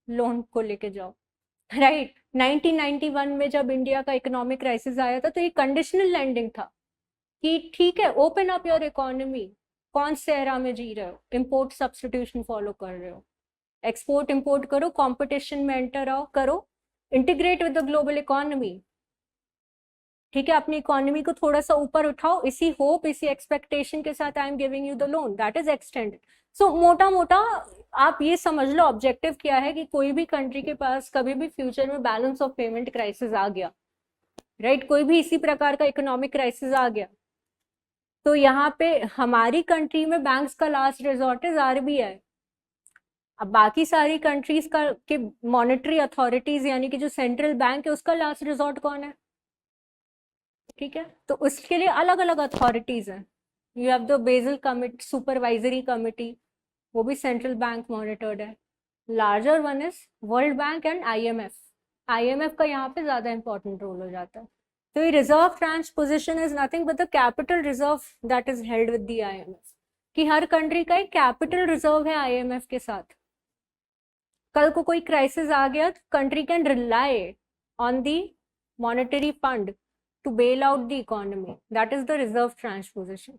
Speaker 1: लोन को लेके जाओ, राइट। 1991 में जब इंडिया का इकोनॉमिक क्राइसिस आया था तो ये कंडीशनल लैंडिंग था कि ठीक है ओपन अप योर इकोनॉमी। कौन से एरा में जी रहे हो? इंपोर्ट सब्सटीट्यूशन फॉलो कर रहे हो, एक्सपोर्ट इंपोर्ट करो, कंपटीशन में एंटर आओ करो, integrate with the global economy, ठीक है। अपनी इकोनॉमी को थोड़ा सा ऊपर उठाओ, इसी होप, इसी एक्सपेक्टेशन के साथ I am giving you the loan, that is extended. So मोटा मोटा आप ये समझ लो ऑब्जेक्टिव क्या है कि कोई भी कंट्री के पास कभी भी फ्यूचर में बैलेंस ऑफ पेमेंट क्राइसिस आ गया, राइट, कोई भी इसी प्रकार का इकोनॉमिक क्राइसिस आ गया, तो यहाँ पे हमारी कंट्री में बैंक्स का लास्ट रिजॉर्ट इज आरबीआई। अब बाकी सारी कंट्रीज का के मॉनेटरी अथॉरिटीज यानी कि जो सेंट्रल बैंक है उसका लास्ट रिजॉर्ट कौन है? ठीक है, तो उसके लिए अलग अलग अथॉरिटीज हैं। You have the Basel committee, supervisory committee, वो भी सेंट्रल बैंक मॉनिटर्ड है। Larger one is World Bank and IMF. IMF का यहाँ पे ज्यादा इंपॉर्टेंट रोल हो जाता है। तो ये reserve trans position is nothing but the capital reserve that is held with the IMF, कि हर कंट्री का एक कैपिटल रिजर्व है आईएमएफ के साथ। कल को कोई क्राइसिस आ गया तो country can rely on the monetary fund to bail out the economy, that is the reserve transposition।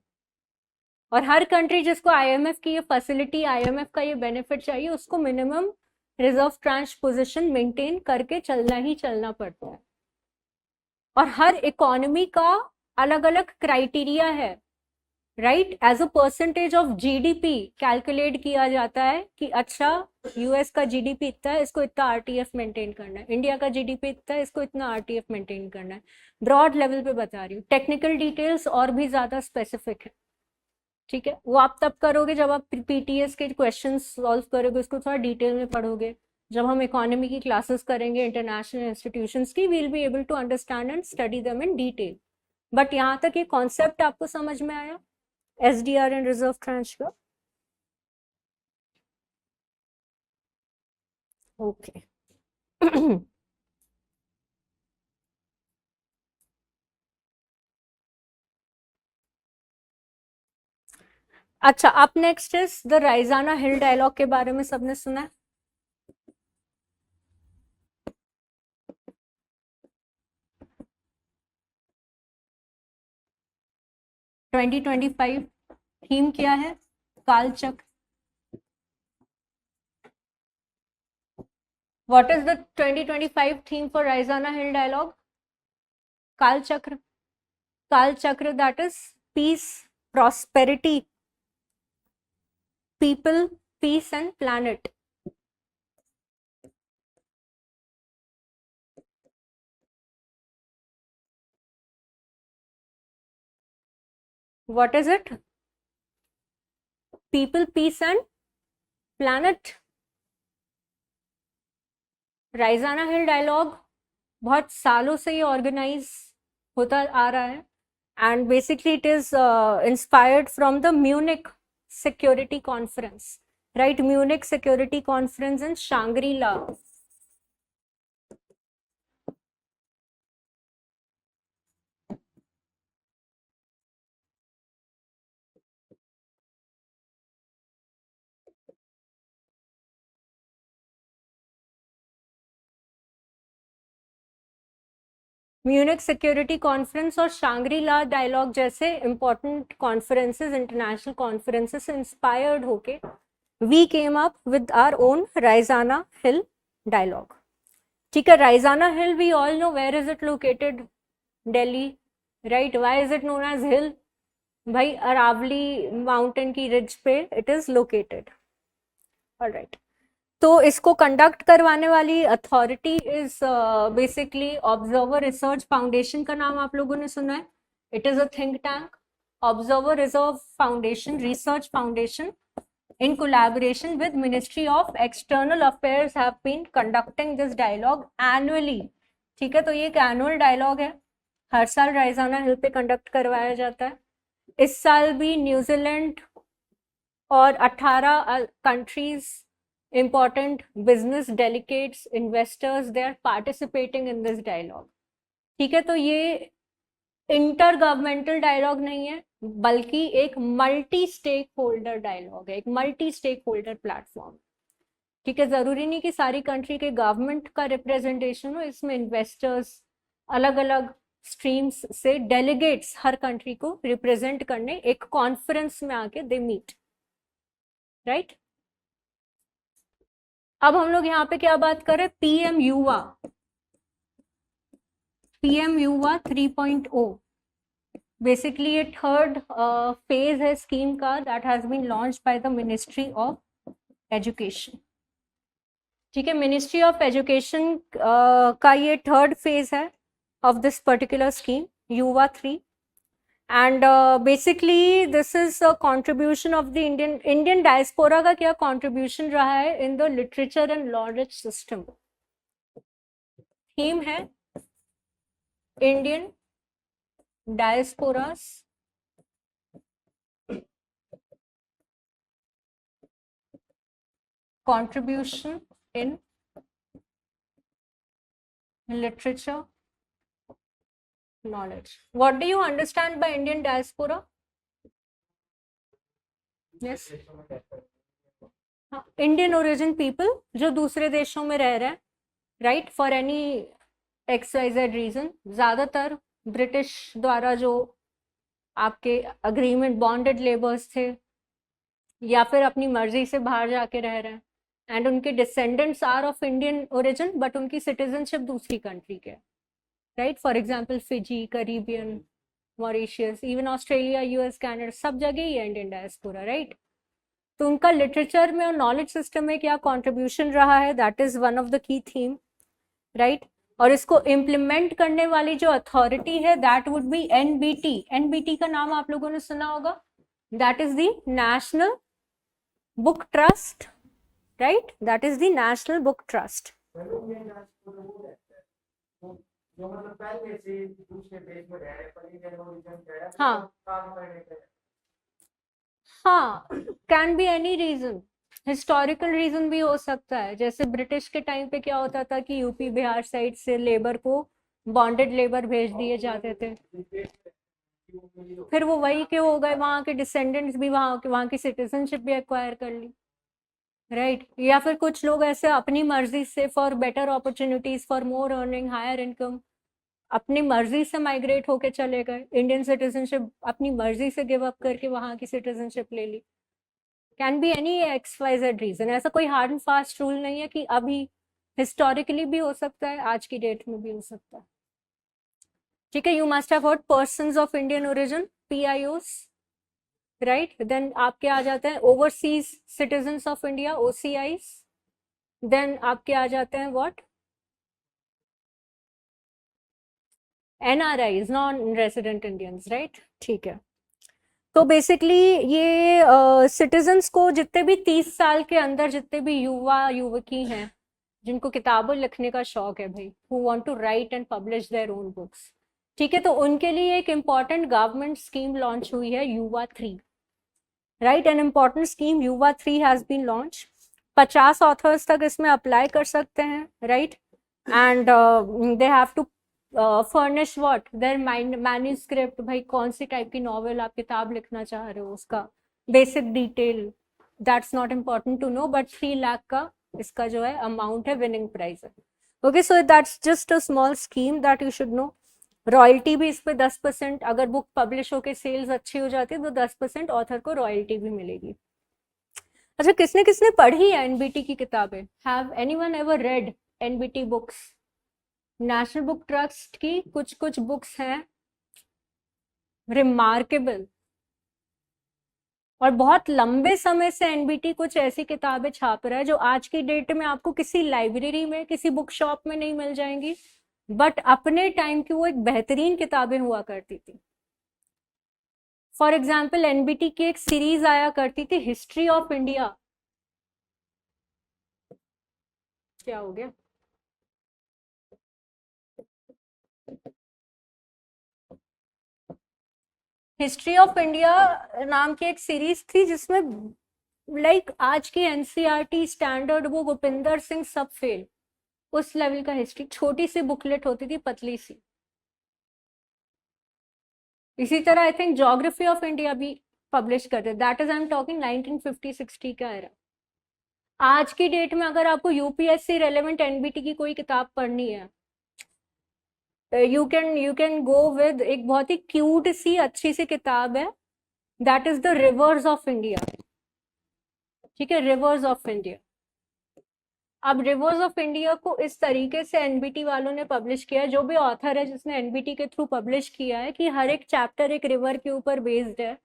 Speaker 1: और हर कंट्री जिसको आईएमएफ की ये फैसिलिटी, आईएमएफ का ये बेनिफिट चाहिए, उसको मिनिमम रिजर्व ट्रांसपोजिशन मेंटेन करके चलना ही चलना पड़ता है। और हर इकोनॉमी का अलग अलग क्राइटेरिया है right, as a percentage of GDP calculate किया जाता है कि अच्छा यूएस का जीडीपी इतना है, इसको इतना आरटीएफ मेंटेन करना है, इंडिया का जीडीपी इतना है, इसको इतना आरटीएफ मेंटेन करना है। ब्रॉड लेवल पे बता रही हूँ, टेक्निकल डिटेल्स और भी ज्यादा स्पेसिफिक है। ठीक है, वो आप तब करोगे जब आप पीटीएस के क्वेश्चन सॉल्व करोगे, उसको थोड़ा डिटेल में पढ़ोगे। जब हम इकोनॉमी की क्लासेस करेंगे इंटरनेशनल इंस्टीट्यूशंस की, will be able to understand and study them in detail. But यहाँ तक ये कॉन्सेप्ट आपको समझ में आया एसडीआर एंड रिजर्व ट्रांच का? ओके। अच्छा, अब next is the Raisina Hill Dialogue के बारे में सबने सुना है? ट्वेंटी 2025 थीम क्या है? Kalachakra. What is the 2025 theme for Raisina Hill Dialogue? Kalachakra. Kalachakra, that is peace, prosperity, people, peace and planet. What is it? People, peace and planet. Raisina Hill Dialogue बहुत सालों से ये ऑर्गेनाइज होता आ रहा है and basically it is inspired from the Munich Security Conference, right? Munich Security Conference in Shangri-La. Munich Security Conference और Shangri-La Dialogue जैसे important conferences, international conferences inspired होके we came up with our own Raisina Hill Dialogue. ठीक है, Raisina Hill we all know where is it located? Delhi, right? Why is it known as हिल? भाई Aravalli mountain की ridge पे it is located. Alright, तो इसको conduct करवाने वाली authority is basically observer research foundation. का नाम आप लोगों ने सुना है? It is a think tank. Observer reserve foundation, research foundation in collaboration with Ministry of External Affairs have been conducting this dialogue annually। ठीक है, तो ये एक एनुअल डायलॉग है, हर साल राइजाना हिल पे कंडक्ट करवाया जाता है। इस साल भी न्यूजीलैंड और 18 countries, important business delegates, investors, they are participating in this dialogue। ठीक है, तो ये इंटर गवर्नमेंटल डायलॉग नहीं है बल्कि एक मल्टी स्टेक होल्डर डायलॉग है, एक मल्टी स्टेक होल्डर प्लेटफॉर्म। ठीक है, जरूरी नहीं कि सारी कंट्री के गवर्नमेंट का रिप्रेजेंटेशन हो, इसमें इन्वेस्टर्स, अलग अलग स्ट्रीम्स से डेलीगेट्स हर कंट्री को रिप्रेजेंट करने एक कॉन्फ्रेंस में आके दे मीट, राइट? अब हम लोग यहाँ पे क्या बात कर रहे हैं? पीएम युवा, पीएम युवा 3.0 बेसिकली ये थर्ड फेज है स्कीम का that has been launched by the ministry of Education. ठीक है, मिनिस्ट्री ऑफ एजुकेशन का ये थर्ड फेज है of this particular scheme Yuva 3 and basically this is a contribution of the Indian diaspora का क्या contribution रहा है in the literature and knowledge system. Theme है Indian diasporas contribution in literature knowledge। What do you understand by Indian diaspora? Yes, Indian origin people जो दूसरे देशों में रह रहे हैं, right? For any XYZ reason, ज्यादातर ब्रिटिश द्वारा जो आपके अग्रीमेंट बॉन्डेड लेबर्स थे या फिर अपनी मर्जी से बाहर जाके रह रहे हैं एंड उनके descendants are of Indian origin but उनकी सिटीजनशिप दूसरी कंट्री के, right? For example Fiji, Caribbean, Mauritius, even Australia, US, Canada, सब जगह ही इंडियन डायस्पोरा, राइट। तो उनका लिटरेचर में और नॉलेज सिस्टम में क्या कंट्रीब्यूशन रहा है, that is one of the key theme, right. और इसको इम्प्लीमेंट करने वाली जो अथॉरिटी है that would be NBT. NBT का नाम आप लोगों ने सुना होगा, that is the national book trust, right, that is the national book trust. हाँ हाँ, can be any reason, historical reason भी हो सकता है। जैसे ब्रिटिश के टाइम पे क्या होता था कि यूपी बिहार साइड से लेबर को बॉन्डेड लेबर भेज दिए जाते थे, फिर वो वही के हो गए, वहां के डिसेंडेंट्स भी वहां की सिटीजनशिप भी एक्वायर कर ली, राइट। या फिर कुछ लोग ऐसे अपनी मर्जी से for better opportunities, for more earning, higher income, अपनी मर्जी से माइग्रेट होके चले गए, इंडियन सिटीजनशिप अपनी मर्जी से गिव अप करके वहां की सिटीजनशिप ले ली। Can be any XYZ region, ऐसा कोई हार्ड एंड फास्ट रूल नहीं है कि अभी हिस्टोरिकली भी हो सकता है, आज की डेट में भी हो सकता है, ठीक है। You must have heard persons of Indian origin, PIOs, right. Then आपके आ जाते हैं overseas citizens of India, OCIs। Then आपके आ जाते हैं what, NRIs, non resident Indians, right, ठीक है। तो बेसिकली ये सिटीजन्स को, जितने भी 30 साल के अंदर जितने भी युवा युवकी हैं जिनको किताबें लिखने का शौक है भाई, who want to write and publish their own books, ठीक है, तो उनके लिए एक इम्पॉर्टेंट गवर्नमेंट स्कीम लॉन्च हुई है, युवा 3, right. An important scheme Yuva 3 has been launch. 50 authors तक इसमें अप्लाई कर सकते हैं, right. And they have to furnish what, their manuscript, भाई कौन सी टाइप की नॉवेल आप किताब लिखना चाह रहे हो, उसका basic detail, that's not important to know, but 3 lakh का इसका जो है अमाउंट है, विनिंग प्राइज है, okay. So that's just a small scheme that you should know. Royalty भी इस पे 10%, अगर बुक पब्लिश होके सेल्स अच्छी हो जाती है तो 10% ऑथर को रॉयल्टी भी मिलेगी। अच्छा, किसने किसने पढ़ी है एनबीटी की किताबें? Have anyone ever read NBT books? National book trust की कुछ कुछ बुक्स हैं रिमार्केबल, और बहुत लंबे समय से एनबीटी कुछ ऐसी किताबें छाप रहा है जो आज की डेट में आपको किसी लाइब्रेरी में, किसी बुक शॉप में नहीं मिल जाएंगी, बट अपने टाइम की वो एक बेहतरीन किताबें हुआ करती थी। फॉर एग्जाम्पल एनबीटी की एक सीरीज आया करती थी, हिस्ट्री ऑफ इंडिया। क्या हो गया? हिस्ट्री ऑफ इंडिया नाम की एक सीरीज थी जिसमें लाइक आज की NCERT standard book Bhupinder Singh सब फेल, उस लेवल का हिस्ट्री, छोटी सी बुकलेट होती थी, पतली सी। इसी तरह I think geography of India भी पब्लिश करते, that is I am talking 1950-60 का era। आज की डेट में अगर आपको यूपीएससी रेलेवेंट एनबीटी की कोई किताब पढ़नी है, यू कैन गो विद एक बहुत ही क्यूट सी अच्छी सी किताब है, that is the reverse of India, ठीक है, रिवर्स ऑफ इंडिया। अब रिवर्स ऑफ इंडिया को इस तरीके से एनबीटी वालों ने पब्लिश किया है, जो भी ऑथर है जिसने एनबीटी के थ्रू पब्लिश किया है, कि हर एक चैप्टर एक रिवर के ऊपर बेस्ड है,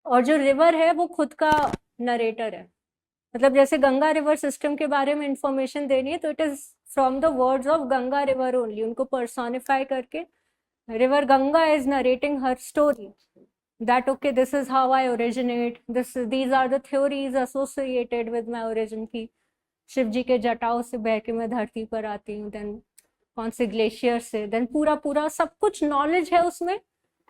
Speaker 1: और जो रिवर है वो खुद का नरेटर है। मतलब जैसे गंगा रिवर सिस्टम के बारे में इंफॉर्मेशन देनी है तो it is from the words of Ganga river only, उनको पर्सोनिफाई करके river Ganga is narrating her story, that okay, this is how I originate, these are the theories associated with my origin, की शिव जी के जटाओं से बह के मैं धरती पर आती हूँ, देन कौन से ग्लेशियर से, देन पूरा पूरा सब कुछ नॉलेज है उसमें,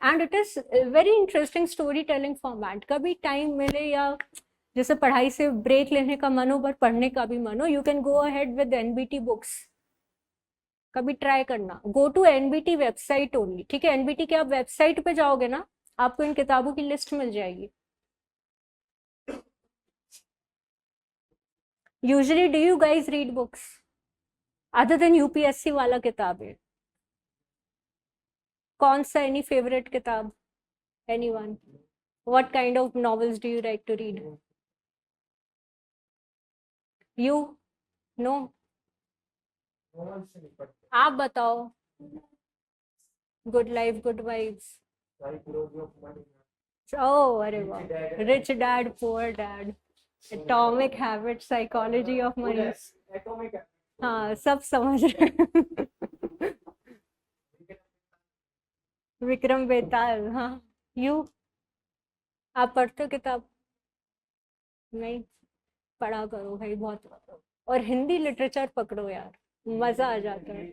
Speaker 1: and it is very interesting story telling format. कभी टाइम मिले या जैसे पढ़ाई से ब्रेक लेने का मन हो पर पढ़ने का भी मन हो, you can go ahead with NBT books, कभी ट्राई करना। Go to NBT website only, ठीक है, एनबीटी के आप वेबसाइट पे जाओगे ना, आपको इन किताबों की लिस्ट मिल जाएगी। Usually do you guys read books other than UPSC वाला किताबें? कौन सा एनी फेवरेट किताब? Anyone? What kind of novels do you like to read? You? No? आप बताओ। Good life, good vibes. Oh अरे वाह, Rich Dad Poor Dad, Atomic Habit, Psychology of Money. हाँ सब समझ रहे हैं। विक्रम बेताल, हाँ। यू, आप पढ़ते हो किताब? नहीं, पढ़ा करो भाई, बहुत। और हिंदी लिटरेचर पकड़ो यार, मजा आ जाता है।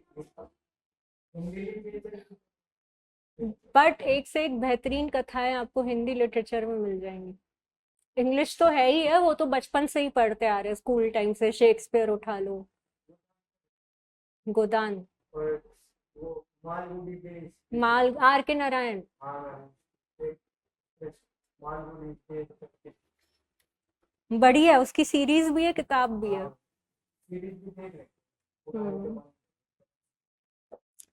Speaker 1: बट एक से एक बेहतरीन कथाएं आपको हिंदी लिटरेचर में मिल जाएंगी। इंग्लिश तो है ही है, वो तो बचपन से ही पढ़ते आ रहे हैं, स्कूल टाइम से। शेक्सपियर उठा लो, गोदान, माल, आर के नारायण। बढ़िया है, उसकी सीरीज भी है, किताब भी है। हम्म,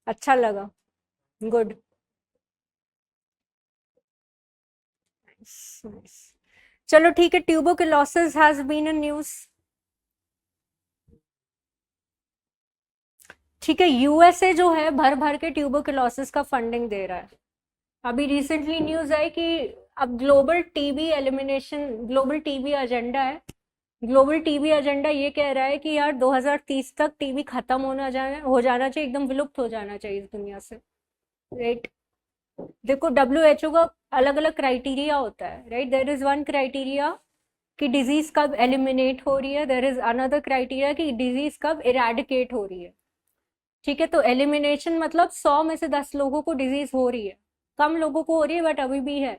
Speaker 1: अच्छा लगा, गुड। चलो ठीक है, tuberculosis has been in news. ठीक है, यूएसए जो है भर भर के ट्यूबरकुलोसिस का फंडिंग दे रहा है। अभी रिसेंटली न्यूज आई कि अब global TB elimination, global TB agenda है। ग्लोबल टीबी एजेंडा ये कह रहा है कि यार 2030 तक टीबी खत्म हो जाना चाहिए, एकदम विलुप्त हो जाना चाहिए इस दुनिया से। राइट, देखो डब्ल्यूएचओ का अलग अलग क्राइटेरिया होता है, right. There is one criteria कि डिजीज कब एलिमिनेट हो रही है, देयर इज अनदर क्राइटेरिया कि डिजीज कब इरेडिकेट हो रही है। ठीक है, तो एलिमिनेशन मतलब 100 में से 10 लोगों को डिजीज हो रही है, कम लोगों को हो रही है बट अभी भी है।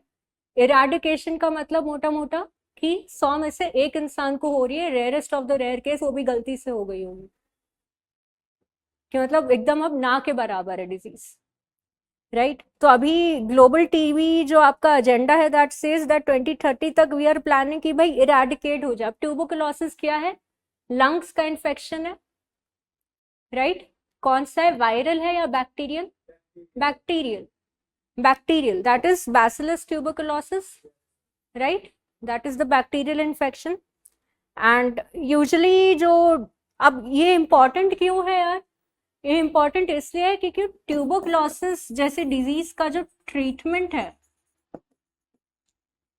Speaker 1: इरेडिकेशन का मतलब मोटा मोटा कि 100 में से एक इंसान को हो रही है, rarest of the rare case, वो भी गलती से हो गई होगी, कि मतलब एकदम अब ना के बराबर है डिजीज। राइट, तो अभी ग्लोबल टीवी जो आपका एजेंडा है दैट सेज दैट 2030 तक वी आर प्लानिंग कि भाई इरेडिकेट हो जाए। ट्यूबरकुलोसिस क्या है? लंग्स का इन्फेक्शन है, राइट। कौन सा है, वायरल है या bacterial? Bacterial, bacterial, that is bacillus tuberculosis, right. That is the bacterial infection. And usually जो, अब ये इंपॉर्टेंट क्यों है यार? ये इम्पोर्टेंट इसलिए है क्योंकि ट्यूबरकुलोसिस जैसे डिजीज का जो ट्रीटमेंट है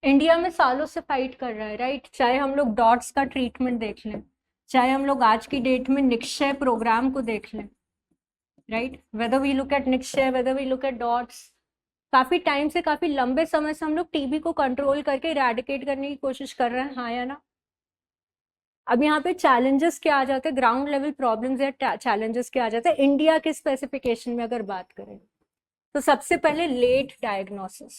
Speaker 1: इंडिया में सालों से फाइट कर रहा है, राइट। चाहे हम लोग डॉट्स का ट्रीटमेंट देख लें, चाहे हम लोग आज की डेट में निक्षय प्रोग्राम को देख लें, right. Whether we look at Nikshay, whether we look at DOTS, काफी टाइम से, काफी लंबे समय से हम लोग टीबी को कंट्रोल करके इरेडिकेट करने की कोशिश कर रहे हैं, हाँ या ना? अब यहाँ पे चैलेंजेस क्या आ जाते हैं, ग्राउंड लेवल प्रॉब्लम्स या चैलेंजेस क्या आ जाते हैं इंडिया के स्पेसिफिकेशन में अगर बात करें? तो सबसे पहले लेट डायग्नोसिस,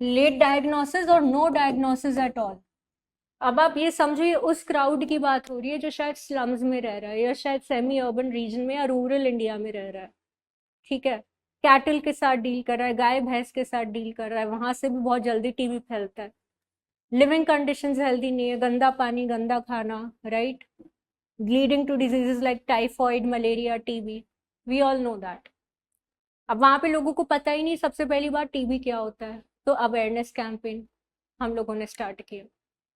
Speaker 1: लेट डायग्नोसिस और नो डायग्नोसिस एट ऑल। अब आप ये समझिए, उस क्राउड की बात हो रही है जो शायद स्लम्स में रह रहा है, या शायद सेमी अर्बन रीजन में या रूरल इंडिया में रह रहा है, ठीक है। कैटल के साथ डील कर रहा है, गाय भैंस के साथ डील कर रहा है, वहां से भी बहुत जल्दी टीबी फैलता है। लिविंग कंडीशंस हेल्दी नहीं है, गंदा पानी, गंदा खाना, right, leading to diseases like typhoid, malaria, TB, we all know that. अब वहां पे लोगों को पता ही नहीं सबसे पहली बार टीबी क्या होता है, तो अवेयरनेस कैंपेन हम लोगों ने स्टार्ट किया।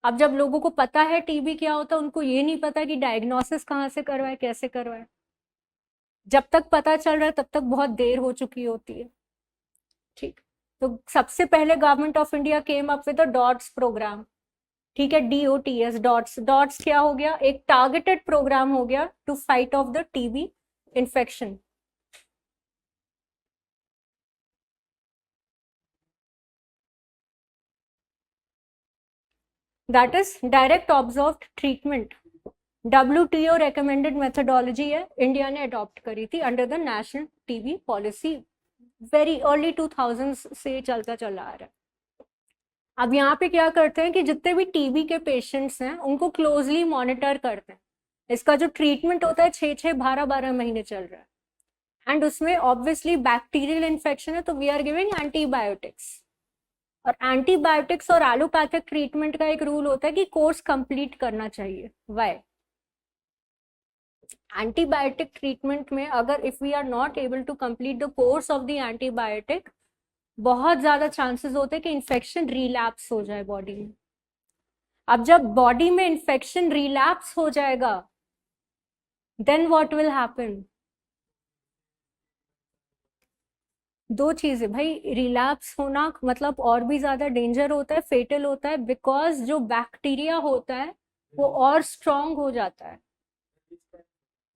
Speaker 1: अब जब लोगों को पता है टीबी क्या होता है, उनको ये नहीं पता कि डायग्नोसिस कहाँ से करवाए, कैसे करवाए। जब तक पता चल रहा है तब तक बहुत देर हो चुकी होती है, ठीक। तो सबसे पहले government of India came up with the DOTS program, ठीक है, DOTS, डॉट्स। डॉट्स क्या हो गया? एक टारगेटेड प्रोग्राम हो गया to fight off the TB infection. That is direct observed treatment. WTO recommended methodology है, इंडिया ने अडॉप्ट करी थी under the national TB policy, very early 2000 से चलता चला आ रहा है। अब यहाँ पे क्या करते हैं कि जितने भी टीबी के पेशेंट्स हैं उनको क्लोजली मॉनिटर करते हैं। इसका जो ट्रीटमेंट होता है 6-6, 12-12 महीने चल रहा है। एंड उसमें ऑब्वियसली बैक्टीरियल इन्फेक्शन है, तो वी आर गिविंग एंटीबायोटिक्स। और एंटीबायोटिक्स और एलोपैथिक ट्रीटमेंट का एक रूल होता है कि कोर्स कंप्लीट करना चाहिए। वाई? एंटीबायोटिक ट्रीटमेंट में अगर if we are not able to complete the course of the antibiotic, बहुत ज्यादा चांसेस होते हैं कि इन्फेक्शन रिलैप्स हो जाए बॉडी में। अब जब बॉडी में इन्फेक्शन रिलैप्स हो जाएगा, देन व्हाट विल हैपन? दो चीजें भाई, रिलैप्स होना मतलब और भी ज्यादा डेंजर होता है, फेटल होता है, बिकॉज जो बैक्टीरिया होता है वो और स्ट्रांग हो जाता है।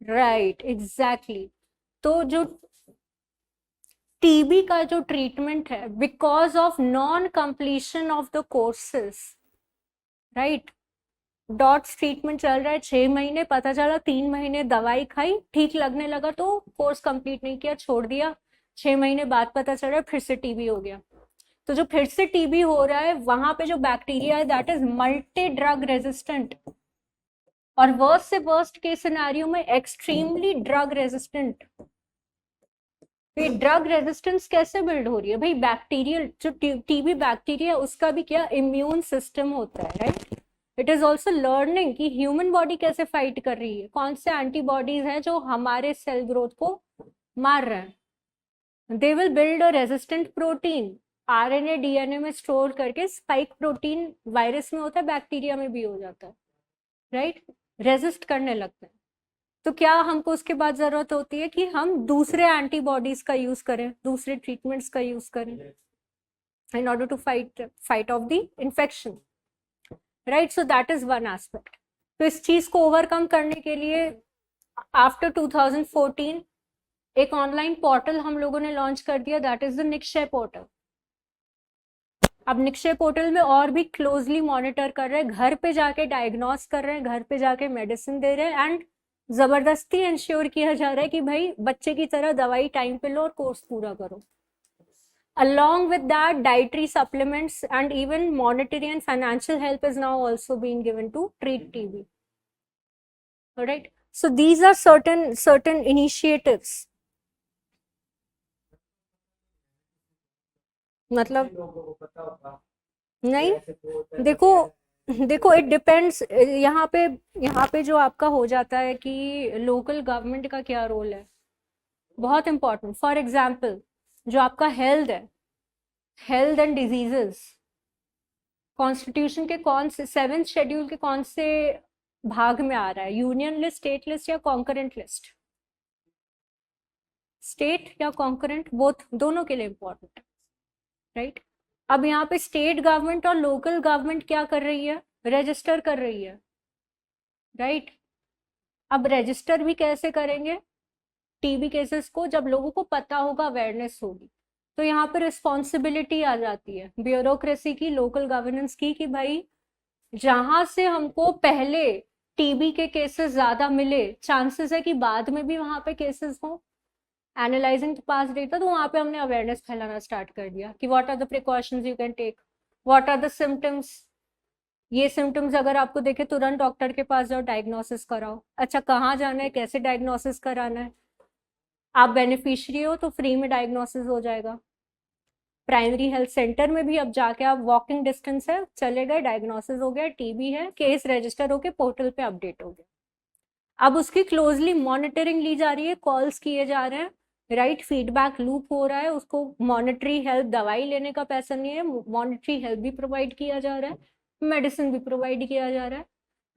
Speaker 1: Right, exactly. तो जो टीबी का जो ट्रीटमेंट है, because of non completion of the courses, right, dots treatment चल रहा है 6 महीने, पता चला 3 महीने दवाई खाई, ठीक लगने लगा तो कोर्स कंप्लीट नहीं किया, छोड़ दिया, 6 महीने बाद पता चल रहा है फिर से टीबी हो गया। तो जो फिर से टीबी हो रहा है वहां पे जो बैक्टीरिया है that is multi drug resistant, और वर्स्ट से वर्स्ट केस सिनेरियो में एक्सट्रीमली ड्रग रेजिस्टेंट। ये ड्रग रेजिस्टेंस कैसे बिल्ड हो रही है भाई? बैक्टीरियल जो टीबी बैक्टीरिया उसका भी क्या इम्यून सिस्टम होता है, right? It is also learning कि ह्यूमन बॉडी कैसे फाइट कर रही है, कौन से एंटीबॉडीज हैं जो हमारे सेल ग्रोथ को मार रहे हैं। They will build a resistant protein, RNA DNA में स्टोर करके, स्पाइक प्रोटीन वायरस में होता है, बैक्टीरिया में भी हो जाता है, राइट? रेजिस्ट करने लगते हैं। तो क्या हमको उसके बाद जरूरत होती है कि हम दूसरे एंटीबॉडीज का यूज करें, दूसरे ट्रीटमेंट्स का यूज करें in order to fight off the infection, right? So that is one aspect. तो इस चीज को ओवरकम करने के लिए आफ्टर 2014 एक ऑनलाइन पोर्टल हम लोगों ने लॉन्च कर दिया, that is the Nikshay portal. अब निक्षय पोर्टल में और भी क्लोजली मॉनिटर कर रहे हैं, घर पे जाके डायग्नोस कर रहे हैं, घर पे जाके मेडिसिन दे रहे हैं, एंड जबरदस्ती इंश्योर किया जा रहा है कि भाई बच्चे की तरह दवाई टाइम पे लो और कोर्स पूरा करो। Along with that, dietary supplements and even monetary and financial help is now also being given to treat TB. All right. So these are certain initiatives. मतलब नहीं, देखो देखो इट डिपेंड्स। यहाँ पे जो आपका हो जाता है कि लोकल गवर्नमेंट का क्या रोल है, बहुत इंपॉर्टेंट। फॉर एग्जाम्पल जो आपका हेल्थ है, हेल्थ एंड डिजीजेस, कॉन्स्टिट्यूशन के कौन से 7th शेड्यूल के कौन से भाग में आ रहा है? यूनियन लिस्ट, स्टेट लिस्ट या कॉन्करेंट लिस्ट? स्टेट या कॉन्करेंट, बोथ, दोनों के लिए इंपॉर्टेंट, राइट? अब यहाँ पे स्टेट गवर्नमेंट और लोकल गवर्नमेंट क्या कर रही है? रजिस्टर कर रही है, राइट? अब रजिस्टर भी कैसे करेंगे टीबी केसेस को? जब लोगों को पता होगा, अवेयरनेस होगी। तो यहाँ पे रिस्पॉन्सिबिलिटी आ जाती है ब्यूरोक्रेसी की, लोकल गवर्नेंस की, कि भाई जहां से हमको पहले टीबी के केसेस ज्यादा मिले, चांसेस है कि बाद में भी वहां पे केसेस हो, एनालाइजिंग पास डेटा, तो वहां पे हमने अवेयरनेस फैलाना स्टार्ट कर दिया कि what are the precautions you can take, what are the symptoms. ये सिम्टम्स अगर आपको देखे तुरंत डॉक्टर के पास जाओ, डायग्नोसिस कराओ। अच्छा, कहाँ जाना है, कैसे डायग्नोसिस कराना है? आप बेनिफिशियरी हो तो फ्री में डायग्नोसिस हो जाएगा। प्राइमरी हेल्थ सेंटर में भी अब जाके आप वॉकिंग डिस्टेंस है, चले गए, डायग्नोसिस हो गया, टीबी है, केस रजिस्टर होके पोर्टल पे अपडेट हो गया। अब उसकी क्लोजली मॉनिटरिंग ली जा रही है, कॉल्स किए जा रहे हैं, राइट? फीडबैक लूप हो रहा है, उसको मॉनिटरी हेल्प, दवाई लेने का पैसा नहीं है, मॉनिटरी हेल्प भी प्रोवाइड किया जा रहा है, मेडिसिन भी प्रोवाइड किया जा रहा है,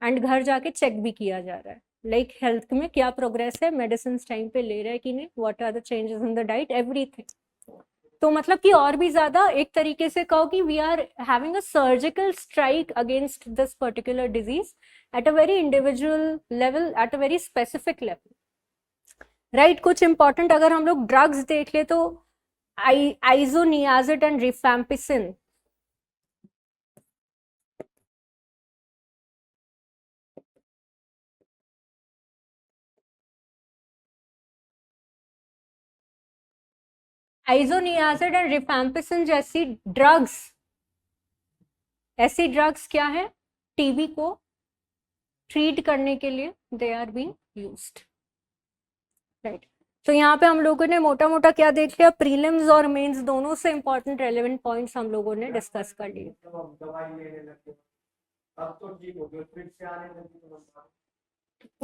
Speaker 1: एंड घर जाके चेक भी किया जा रहा है, लाइक हेल्थ में क्या प्रोग्रेस है, मेडिसिन टाइम पे ले रहा है कि नहीं, what are the changes in the diet, everything. तो मतलब कि और भी ज्यादा एक तरीके से कहो कि we are having a surgical strike against this particular disease at a very individual level, at a very specific level, right? कुछ इंपॉर्टेंट अगर हम लोग ड्रग्स देख ले तो isoniazid and rifampicin, isoniazid and rifampicin जैसी ड्रग्स, ऐसी ड्रग्स क्या है? टीबी को ट्रीट करने के लिए they are being used, right? तो यहाँ पे हम लोगों ने मोटा मोटा क्या देख लिया? प्रीलिम्स और मेंस दोनों से इंपॉर्टेंट रेलेवेंट पॉइंट्स हम लोगों ने डिस्कस कर लिए।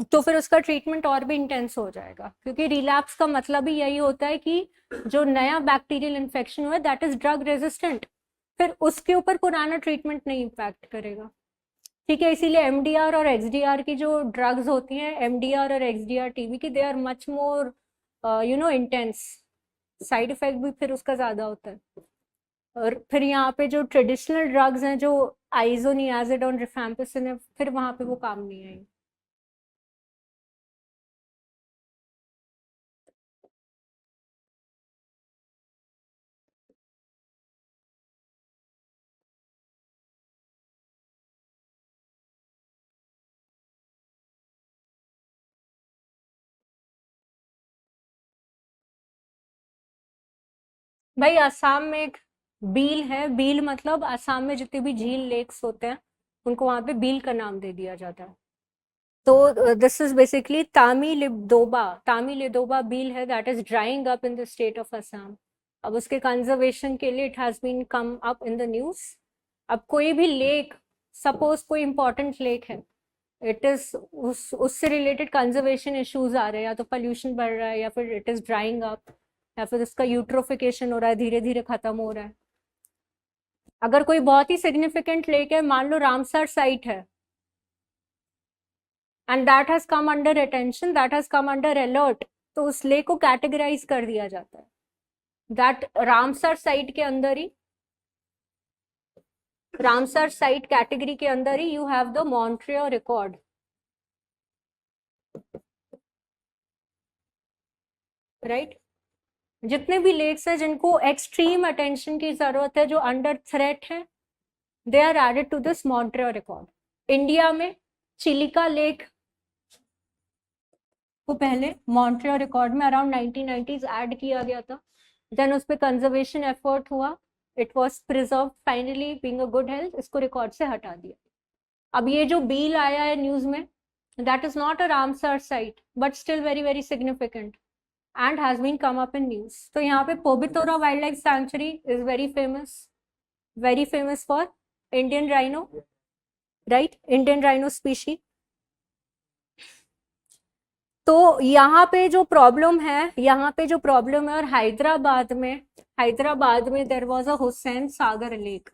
Speaker 1: तो फिर उसका ट्रीटमेंट और भी इंटेंस हो जाएगा, क्योंकि रिलैप्स का मतलब ही यही होता है कि जो नया बैक्टीरियल इन्फेक्शन हुआ है दैट इज ड्रग रेजिस्टेंट, फिर उसके ऊपर पुराना ट्रीटमेंट नहीं इम्पैक्ट करेगा, ठीक है? इसीलिए एमडीआर और एक्सडीआर की जो ड्रग्स होती हैं, एमडीआर और एक्सडीआर टीबी की, they are much more intense, side effect भी फिर उसका ज़्यादा होता है। और फिर यहाँ पे जो ट्रेडिशनल ड्रग्स हैं, जो आइसोनियाजिड रिफैम्पिसिन है, फिर वहाँ पे वो काम नहीं आएंगे। भाई असम में एक बील है, बील मतलब असम में जितने भी झील लेक्स होते हैं उनको वहां पे बील का नाम दे दिया जाता है। तो दिस इज बेसिकली तामी लिदोबा बील है that is drawing up in the state of Assam. अब उसके कंजर्वेशन के लिए it has been come up in the news. अब कोई भी लेक, सपोज कोई इंपॉर्टेंट लेक है, इट इज उससे रिलेटेड कंजर्वेशन इश्यूज आ रहे हैं, या तो पोल्यूशन बढ़ रहा है, या फिर इट इज ड्राइंग अप, या फिर उसका यूट्रोफिकेशन हो रहा है, धीरे धीरे खत्म हो रहा है। अगर कोई बहुत ही सिग्निफिकेंट लेक है, मान लो रामसर साइट है, and that has come under attention, that has come under alert, तो उस लेक को कैटेगराइज कर दिया जाता है दैट रामसर साइट कैटेगरी के अंदर ही you have the Montreal record, right. जितने भी लेक्स हैं जिनको एक्सट्रीम अटेंशन की जरूरत है, जो अंडर थ्रेट है, they are added to this Montreal record. India में चिलिका लेक को पहले मॉन्ट्रियल रिकॉर्ड में अराउंड 1990s ऐड किया गया था, देन उस पर कंजर्वेशन एफर्ट हुआ, it was preserve finally being a good health, इसको रिकॉर्ड से हटा दिया। अब ये जो बील आया है न्यूज में, that is not a Ramsar site but still very very significant and has been come up in news. तो यहाँ पे Pobitora wildlife sanctuary is very famous for Indian rhino, right, Indian rhino species. तो यहाँ पे जो problem है, और हैदराबाद में there was a Hussain Sagar lake.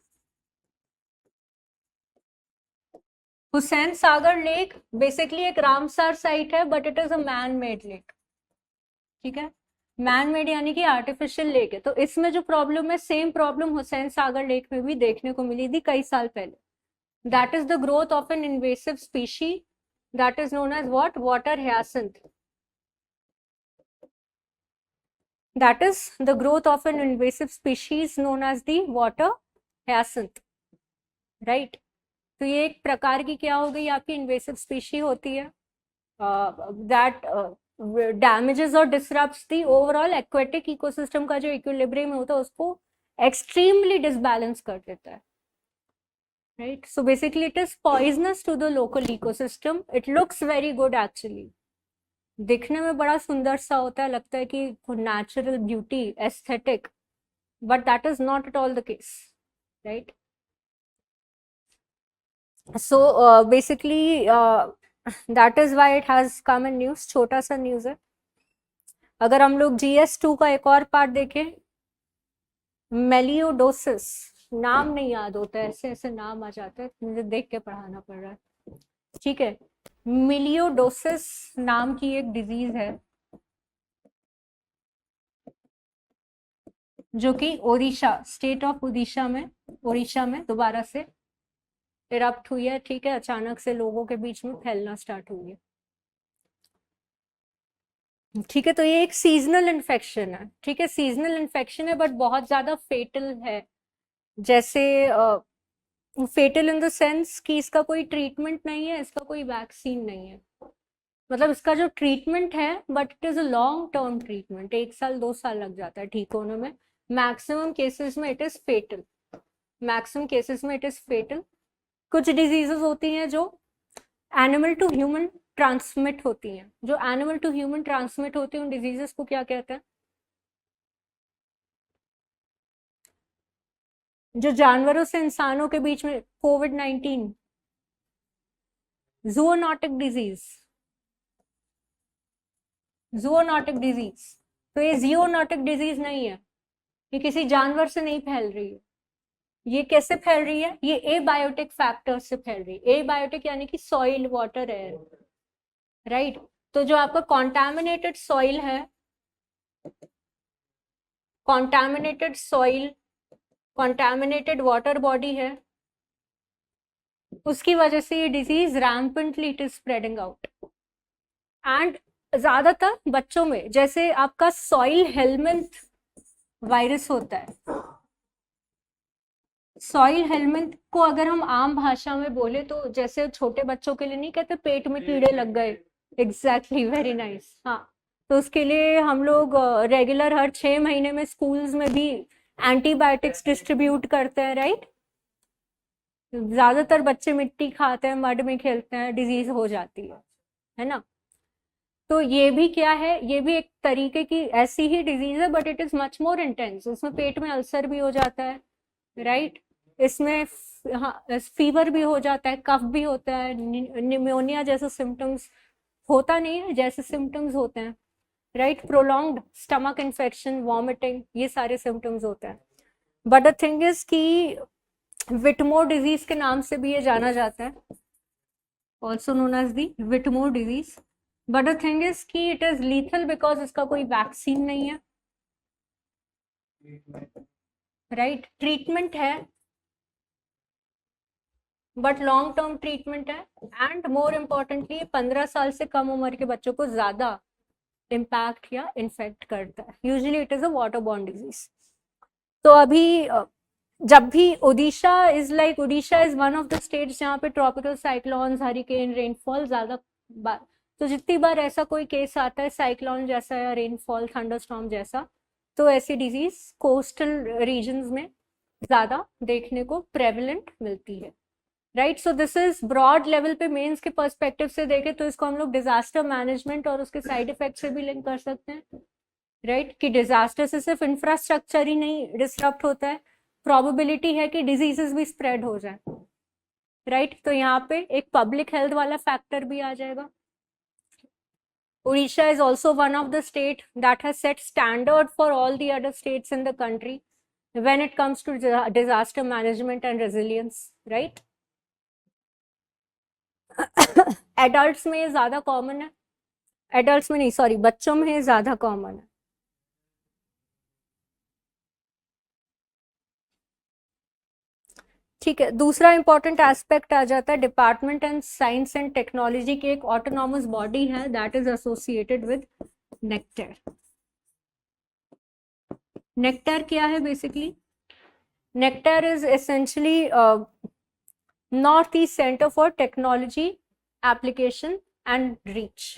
Speaker 1: Hussain Sagar lake basically एक रामसर साइट है, but it is a man made lake, ठीक है। मैन मेड यानी कि आर्टिफिशियल लेक है। तो इसमें जो प्रॉब्लम है, same problem Hussain Sagar lake में भी देखने को मिली थी कई साल पहले। That is the growth of an invasive species that is known as what, water hyacinth. That is the growth of an invasive species known as the water hyacinth, right. तो ये एक प्रकार की क्या हो गई, आपकी इन्वेसिव स्पीशी होती है दैट डैमेजेस और डिसरप्ट्स द ओवरऑल एक्वेटिक इकोसिस्टम का जो इक्विलिब्रियम होता है उसको एक्सट्रीमली डिसबैलेंस कर देता है, right? So basically it is poisonous to the local ecosystem. It looks very good actually. दिखने में बड़ा सुंदर सा होता है, लगता है कि natural beauty, aesthetic, but that is not at all the case, right. So basically that is why it has come in news. छोटा सा न्यूज है। अगर हम लोग GS2 का एक और पार्ट देखें, मेलियोडोसिस, नाम नहीं याद होता है, ऐसे ऐसे नाम आ जाते हैं, मुझे देख के पढ़ाना पड़ रहा है, ठीक है। मिलियोडोसिस नाम की एक डिजीज है जो कि स्टेट ऑफ उड़ीसा में दोबारा से इरप्ट हुई है, ठीक है। अचानक से लोगों के बीच में फैलना स्टार्ट हुई है, ठीक है। तो ये एक सीजनल इन्फेक्शन है, ठीक है, सीजनल इन्फेक्शन है, बट बहुत ज्यादा फेटल है। जैसे फेटल इन द सेंस कि इसका कोई ट्रीटमेंट नहीं है, इसका कोई वैक्सीन नहीं है। मतलब इसका जो ट्रीटमेंट है, but it is a long term treatment, 1 साल 2 साल लग जाता है ठीक होने में। मैक्सिमम केसेस में इट इज फेटल, कुछ डिजीजेस होती हैं जो एनिमल टू ह्यूमन ट्रांसमिट होती हैं, उन डिजीजेस को क्या कहते हैं, जो जानवरों से इंसानों के बीच में, कोविड-19, जूनोटिक डिजीज। तो ये जियोनोटिक डिजीज नहीं है, ये किसी जानवर से नहीं फैल रही है। ये कैसे फैल रही है, ये एबायोटिक फैक्टर से फैल रही है। एबायोटिक यानी कि सॉइल, वाटर, एयर, राइट। तो जो आपका कॉन्टैमिनेटेड सॉइल है, contaminated soil, contaminated water body है, उसकी वजह से ये disease rampantly it is spreading out. And ज्यादातर बच्चों में, जैसे आपका सॉइल हेलमिंथ वायरस होता है, सॉइल हेलमिंथ को अगर हम आम भाषा में बोले तो जैसे छोटे बच्चों के लिए नहीं कहते पेट में कीड़े लग गए, एग्जैक्टली, वेरी नाइस, हाँ, तो उसके लिए हम लोग रेगुलर हर 6 महीने में स्कूल्स में भी एंटीबायोटिक्स डिस्ट्रीब्यूट करते हैं, राइट। ज्यादातर बच्चे मिट्टी खाते हैं, मड में खेलते हैं, डिजीज हो जाती है ना। तो ये भी क्या है, ये भी एक तरीके की ऐसी ही डिजीज है, but it is much more intense, उसमें पेट में अल्सर भी हो जाता है, राइट। इसमें हाँ, फीवर भी हो जाता है, कफ भी होता है, निमोनिया जैसे सिम्टम्स होता नहीं है, जैसे सिम्टम्स होते हैं, right. Prolonged stomach infection, vomiting, ये सारे सिम्टम्स होते हैं। बट द थिंग इज कि विटमोर डिजीज के नाम से भी ये जाना जाता है, also known as the Whitmore disease. But the thing is कि इट इज लीथल बिकॉज इसका कोई वैक्सीन नहीं है, राइट। ट्रीटमेंट है बट लॉन्ग टर्म ट्रीटमेंट है, एंड मोर इम्पोर्टेंटली 15 साल से कम उम्र के बच्चों को ज्यादा इम्पैक्ट या इन्फेक्ट करता है। Usually it is a water borne disease. तो अभी जब भी Orissa is one of the states जहाँ पे ट्रॉपिकल साइक्लोन्स, हरिकेन, रेनफॉल ज्यादा बार, तो जितनी बार ऐसा कोई केस आता है साइक्लोन जैसा या रेनफॉल थंडरस्टॉर्म जैसा, तो ऐसी डिजीज कोस्टल रीजन्स में ज्यादा देखने को प्रेवलेंट मिलती है, right. So this is broad level पे मेंस के पर्सपेक्टिव से देखें तो इसको हम लोग डिजास्टर मैनेजमेंट और उसके साइड इफेक्ट से भी लिंक कर सकते हैं, राइट। कि डिजास्टर से सिर्फ इंफ्रास्ट्रक्चर ही नहीं डिस्टर्ब होता है, प्रोबेबिलिटी है कि डिजीजेस भी स्प्रेड हो जाए, राइट। तो यहाँ पे एक पब्लिक हेल्थ वाला फैक्टर भी आ जाएगा। Odisha is also one of the state that has set standard for all the other states in the country when it comes to disaster management and resilience, right? Adults में ज्यादा common है, adults में नहीं, sorry, बच्चों में ज्यादा common है। ठीक है, दूसरा इंपॉर्टेंट एस्पेक्ट आ जाता है department and science and technology की एक ऑटोनॉमस बॉडी है that is associated with nectar. Nectar क्या है basically? Nectar is essentially north east centre for technology application and reach.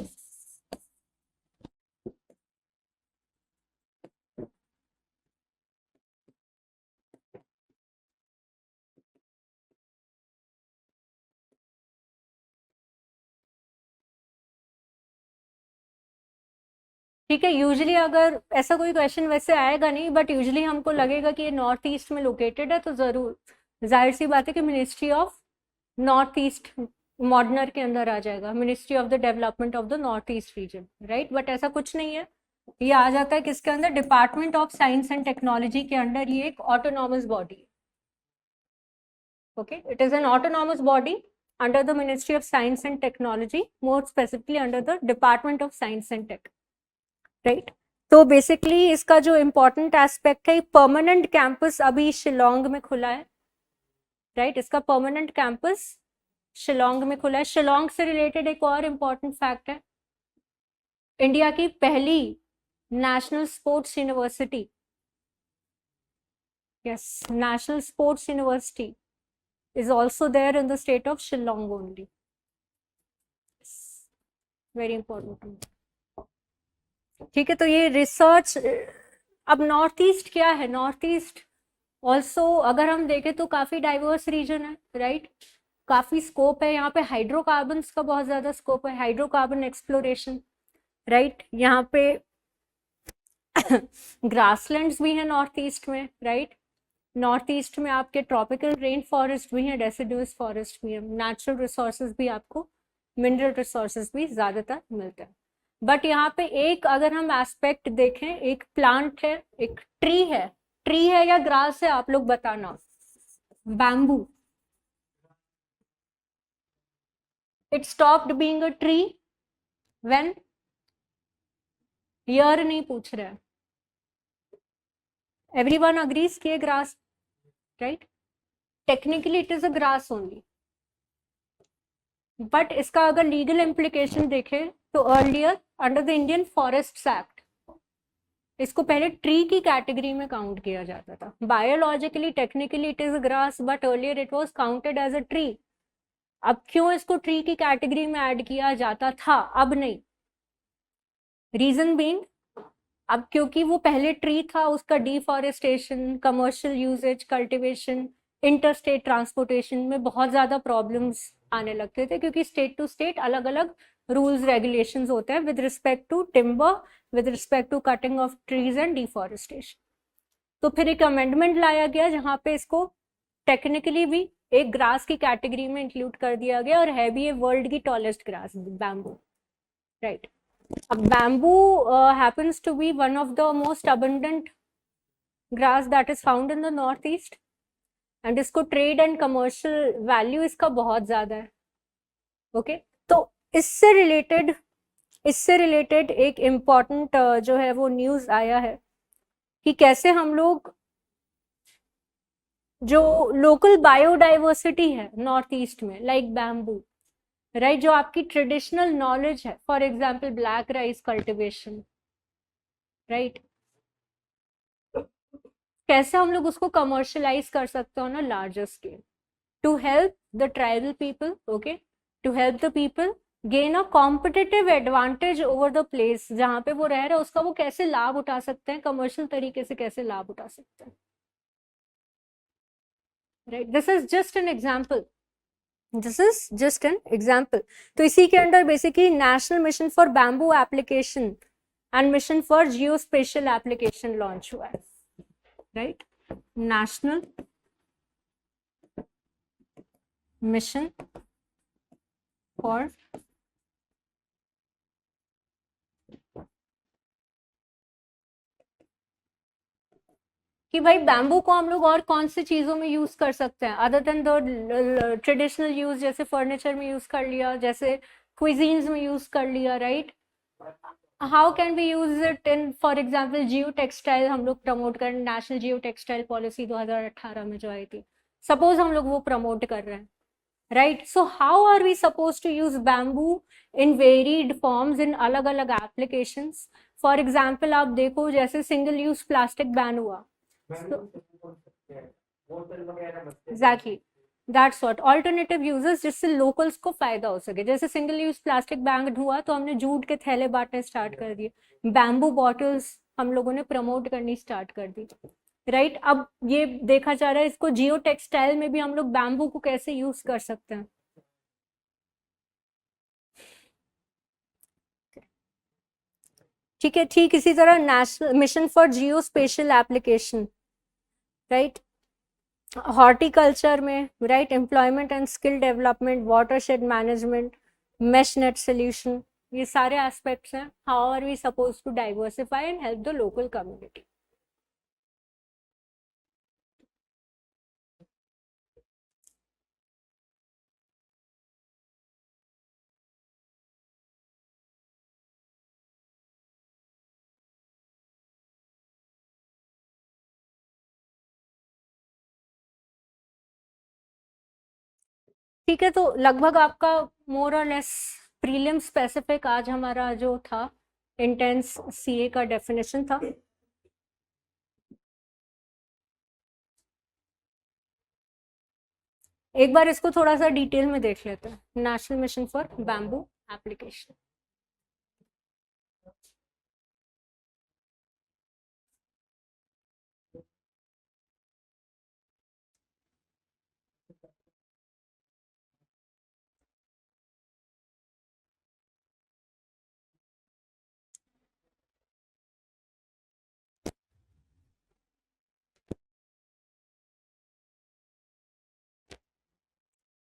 Speaker 1: ठीक है, यूजुअली अगर ऐसा कोई क्वेश्चन वैसे आएगा नहीं, बट यूजुअली हमको लगेगा कि ये नॉर्थ ईस्ट में लोकेटेड है, तो जरूर जाहिर सी बात है कि मिनिस्ट्री ऑफ नॉर्थ ईस्ट मॉडर्नर के अंदर आ जाएगा, ministry of the development of the north east region, right. But ऐसा कुछ नहीं है, ये आ जाता है किसके अंदर? Department of science and technology के अंडर ये एक autonomous body, okay. It is an autonomous body under the ministry of science and technology, more specifically under the department of science and tech, right. तो basically इसका जो important aspect है, permanent campus अभी शिलोंग में खुला है, राइट। इसका permanent campus Shillong में खुला है। शिलोंग से रिलेटेड एक और इम्पोर्टेंट फैक्ट है, इंडिया की पहली national sports university, yes, national sports university is also there in the state of Shillong only, very important. ठीक है, तो ये रिसर्च, अब नॉर्थ ईस्ट क्या है? नॉर्थ ईस्ट ऑल्सो अगर हम देखें तो काफी डाइवर्स रीजन है, राइट। काफी स्कोप है यहाँ पे, हाइड्रोकार्बन्स का बहुत ज्यादा स्कोप है, हाइड्रोकार्बन एक्सप्लोरेशन, राइट। यहाँ पे ग्रासलैंड्स भी है नॉर्थ ईस्ट में, राइट। नॉर्थ ईस्ट में आपके ट्रॉपिकल रेन फॉरेस्ट भी है, डेसिडुअस फॉरेस्ट भी है, नेचुरल रिसोर्सेज भी, आपको मिनरल रिसोर्सेज भी ज्यादातर मिलते हैं। बट यहाँ पे एक अगर हम एस्पेक्ट देखें, एक प्लांट है, एक ट्री है या ग्रास है, आप लोग बताना। Bamboo, it stopped being a tree when? Year नहीं पूछ रहे हैं, एवरीवन अग्रीज कि grass, right? Technically it is a grass only, but इसका अगर लीगल इम्प्लीकेशन देखें तो earlier under the Indian forest act इसको पहले ट्री की कैटेगरी में काउंट किया जाता था. Biologically technically it is grass, but earlier it was counted as a tree. अब क्यों इसको ट्री की कैटेगरी में ऐड किया जाता था, अब नहीं? रीजन बीइंग, अब क्योंकि वो पहले ट्री था, उसका deforestation, commercial usages, cultivation, interstate transportation में बहुत ज्यादा प्रॉब्लम्स आने लगते थे, क्योंकि स्टेट टू स्टेट अलग अलग रूल्स रेगुलेशंस होते हैं with respect to timber, with respect to cutting of trees and deforestation. तो फिर एक अमेंडमेंट लाया गया जहां पे इसको टेक्निकली भी एक ग्रास की कैटेगरी में इंक्लूड कर दिया गया, और है भी ये वर्ल्ड की tallest grass, bamboo, right? Bamboo happens to be one of the most abundant grass that is found in the northeast, and इसको trade and commercial value इसका बहुत ज़्यादा है. ओके, तो इससे रिलेटेड एक इम्पॉर्टेंट जो है वो न्यूज़ आया है कि कैसे हम लोग जो लोकल बायोडाइवर्सिटी है नॉर्थ ईस्ट में, लाइक बैम्बू, राइट, जो आपकी ट्रेडिशनल नॉलेज है, for example black rice cultivation, right, कैसे हम लोग उसको कमर्शलाइज कर सकते हो ना larger scale, to help the tribal people, okay, to help the people gain a competitive advantage over the place जहां पे वो रह रहे हैं, उसका वो कैसे लाभ उठा सकते हैं, कमर्शियल तरीके से कैसे लाभ उठा सकते हैं, right? This is just an example, this is just an example. तो इसी के under basically national mission for bamboo application and mission for geospatial application launch हुआ है, राइट? नेशनल मिशन फॉर कि भाई बैम्बू को हम लोग और कौन सी चीजों में यूज कर सकते हैं other than the traditional use, जैसे फर्नीचर में यूज कर लिया, जैसे क्विजीन्स में यूज कर लिया, right? How can we use it in, for example geo textile हम लोग प्रमोट कर, नेशनल जियो टेक्सटाइल पॉलिसी 2018 में जो आई थी, सपोज हम लोग वो प्रमोट कर रहे हैं, right? So how are we suppose to use bamboo in varied forms in अलग अलग एप्लीकेशंस. फॉर एग्जाम्पल आप देखो, जैसे सिंगल यूज प्लास्टिक बैन हुआ, exactly that's what, alternative uses जिससे लोकल्स को फायदा हो सके. जैसे सिंगल यूज प्लास्टिक बैन हुआ तो हमने जूट के थैले बांटने स्टार्ट कर दिए, बैम्बू बॉटल्स हम लोगों ने प्रमोट करनी स्टार्ट कर दी, राइट? अब ये देखा जा रहा है इसको जियो टेक्सटाइल में भी हम लोग बैम्बू को कैसे यूज कर सकते हैं. ठीक है, ठीक इसी तरह national mission for geospatial application, right, horticulture में, right, employment and skill development, watershed management, mesh net solution, ये सारे एस्पेक्ट्स हैं. How are we suppose to diversify and help the local community. ठीक है, तो लगभग आपका मोर और लेस प्रीलिम स्पेसिफिक आज हमारा जो था इंटेंस सीए का डेफिनेशन था. एक बार इसको थोड़ा सा डिटेल में देख लेते हैं. National mission for bamboo application,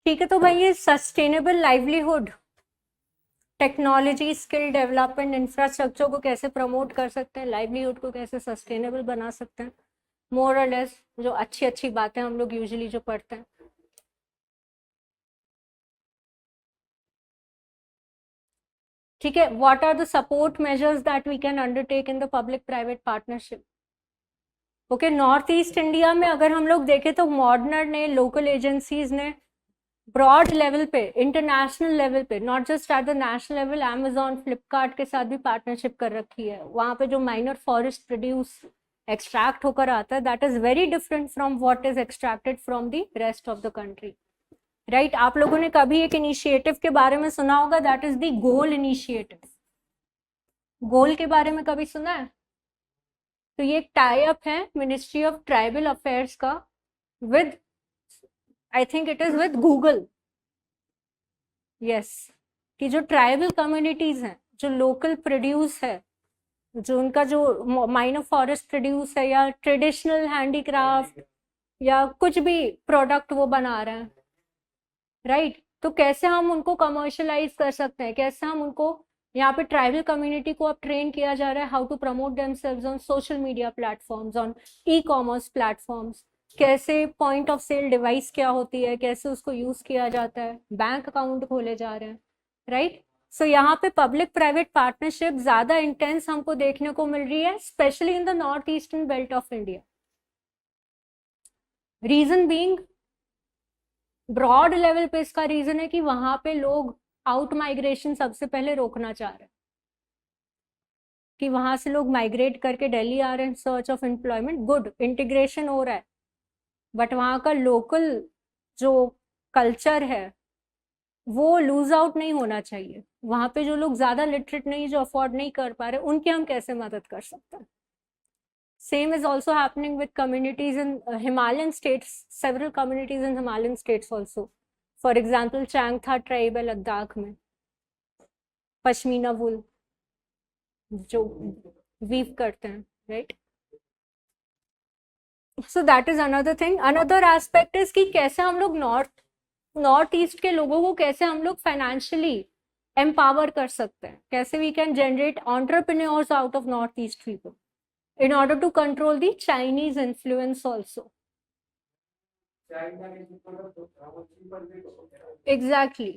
Speaker 1: ठीक है. तो भाई ये sustainable livelihood, technology, skill development, infrastructure को कैसे प्रमोट कर सकते हैं, लाइवलीहुड को कैसे सस्टेनेबल बना सकते हैं, मोर और लेस जो अच्छी अच्छी बातें हम लोग यूजुअली जो पढ़ते हैं. ठीक है, what are the support measures that we can undertake in the public private partnership. Okay, north east India में अगर हम लोग देखें तो मॉडर्न ने, लोकल एजेंसीज ने ब्रॉड लेवल पे, इंटरनेशनल लेवल पे, not just at the national level, Amazon, Flipkart के साथ भी पार्टनरशिप कर रखी है। वहाँ पे जो माइनर फॉरेस्ट प्रोड्यूस एक्सट्रैक्ट होकर आता है, that is very different from what is extracted from the rest of the country, right. आप लोगों ने कभी एक इनिशिएटिव के बारे में सुना होगा, that is the GOAL initiative. GOAL के बारे में कभी सुना है? तो ये एक टाई अप है मिनिस्ट्री ऑफ ट्राइबल अफेयर्स का with, I think it is with Google, yes, कि जो ट्राइबल कम्युनिटीज हैं, जो लोकल प्रोड्यूस है, जो उनका जो माइनर फॉरेस्ट प्रोड्यूस है या ट्रेडिशनल हैंडीक्राफ्ट या कुछ भी प्रोडक्ट वो बना रहे हैं, राइट, तो कैसे हम उनको कमर्शलाइज कर सकते हैं, कैसे हम उनको, यहाँ पे ट्राइबल कम्युनिटी को अब ट्रेन किया जा रहा है how to promote themselves on social media platforms, on e commerce platforms, कैसे पॉइंट ऑफ सेल डिवाइस क्या होती है, कैसे उसको यूज किया जाता है, बैंक अकाउंट खोले जा रहे हैं, राइट। सो यहाँ पे पब्लिक प्राइवेट पार्टनरशिप ज्यादा इंटेंस हमको देखने को मिल रही है, specially in the north eastern belt of India. Reason being, broad level पे इसका रीजन है कि वहां पे लोग आउट माइग्रेशन सबसे पहले रोकना चाह रहे हैं, कि वहां से लोग माइग्रेट करके दिल्ली आ रहे हैं search of employment, good, integration हो रहा है, बट वहाँ का लोकल जो कल्चर है वो लूज आउट नहीं होना चाहिए। वहाँ पे जो लोग ज्यादा लिटरेट नहीं, जो अफोर्ड नहीं कर पा रहे, उनकी हम कैसे मदद कर सकते हैं। Same is also happening with communities in Himalayan states, several communities in Himalayan states also. For example, Changtha tribe है लद्दाख में, पश्मीना वुल जो वीव करते हैं, right? So that is another thing. Another aspect is कि कैसे हम लोग नॉर्थ ईस्ट के लोगों को कैसे हम लोग फाइनेंशियली एम्पावर कर सकते हैं, कैसे we can generate entrepreneurs out of north east people in order to control the Chinese influence also. Exactly.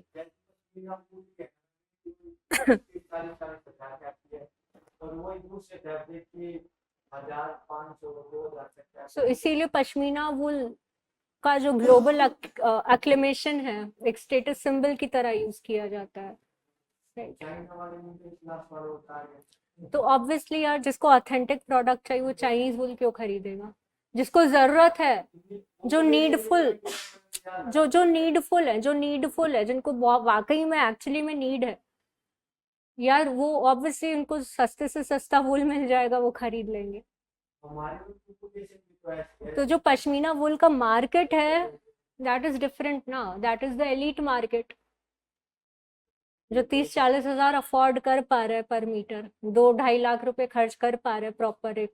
Speaker 1: So इसीलिए पश्मीना वुल का जो ग्लोबल एक्लेमेशन है, एक स्टेटस सिंबल की तरह यूज किया जाता है, तो ऑब्वियसली यार जिसको ऑथेंटिक प्रोडक्ट चाहिए वो चाइनीज वुल क्यों खरीदेगा? जिसको जरूरत है, जो नीडफुल, जो नीडफुल है, जिनको वाकई में एक्चुअली में नीड है यार, वो ऑब्वियसली उनको सस्ते से सस्ता वुल मिल जाएगा, वो खरीद लेंगे। तो जो पश्मीना वुल का मार्केट है, दैट इज डिफरेंट ना, that is the elite market, जो 30-40 हजार अफोर्ड कर पा रहे हैं पर मीटर, 2-2.5 लाख रुपए खर्च कर पा रहे हैं प्रॉपर एक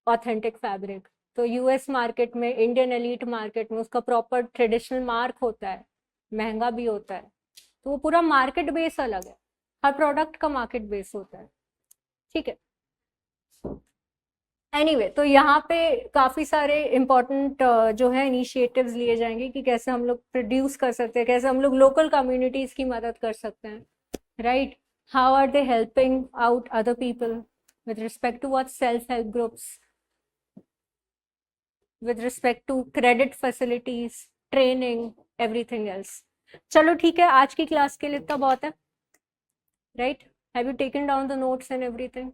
Speaker 1: ऑथेंटिक फैब्रिक। तो यूएस मार्केट में, इंडियन एलीट मार्केट में उसका प्रॉपर ट्रेडिशनल मार्क होता है, महंगा भी होता है, तो वो पूरा मार्केट बेस अलग है, हर प्रोडक्ट का मार्केट बेस होता है, ठीक है। एनीवे तो यहाँ पे काफी सारे इम्पोर्टेंट जो है इनिशिएटिव्स लिए जाएंगे कि कैसे हम लोग प्रोड्यूस कर सकते हैं, कैसे हम लोग लोकल कम्युनिटीज की मदद कर सकते हैं, right. How are they helping out other people with respect to what self help groups, with respect to credit facilities, training, everything else. चलो ठीक है, आज की क्लास के लिए इतना बहुत है, right. Have you taken down the notes and everything?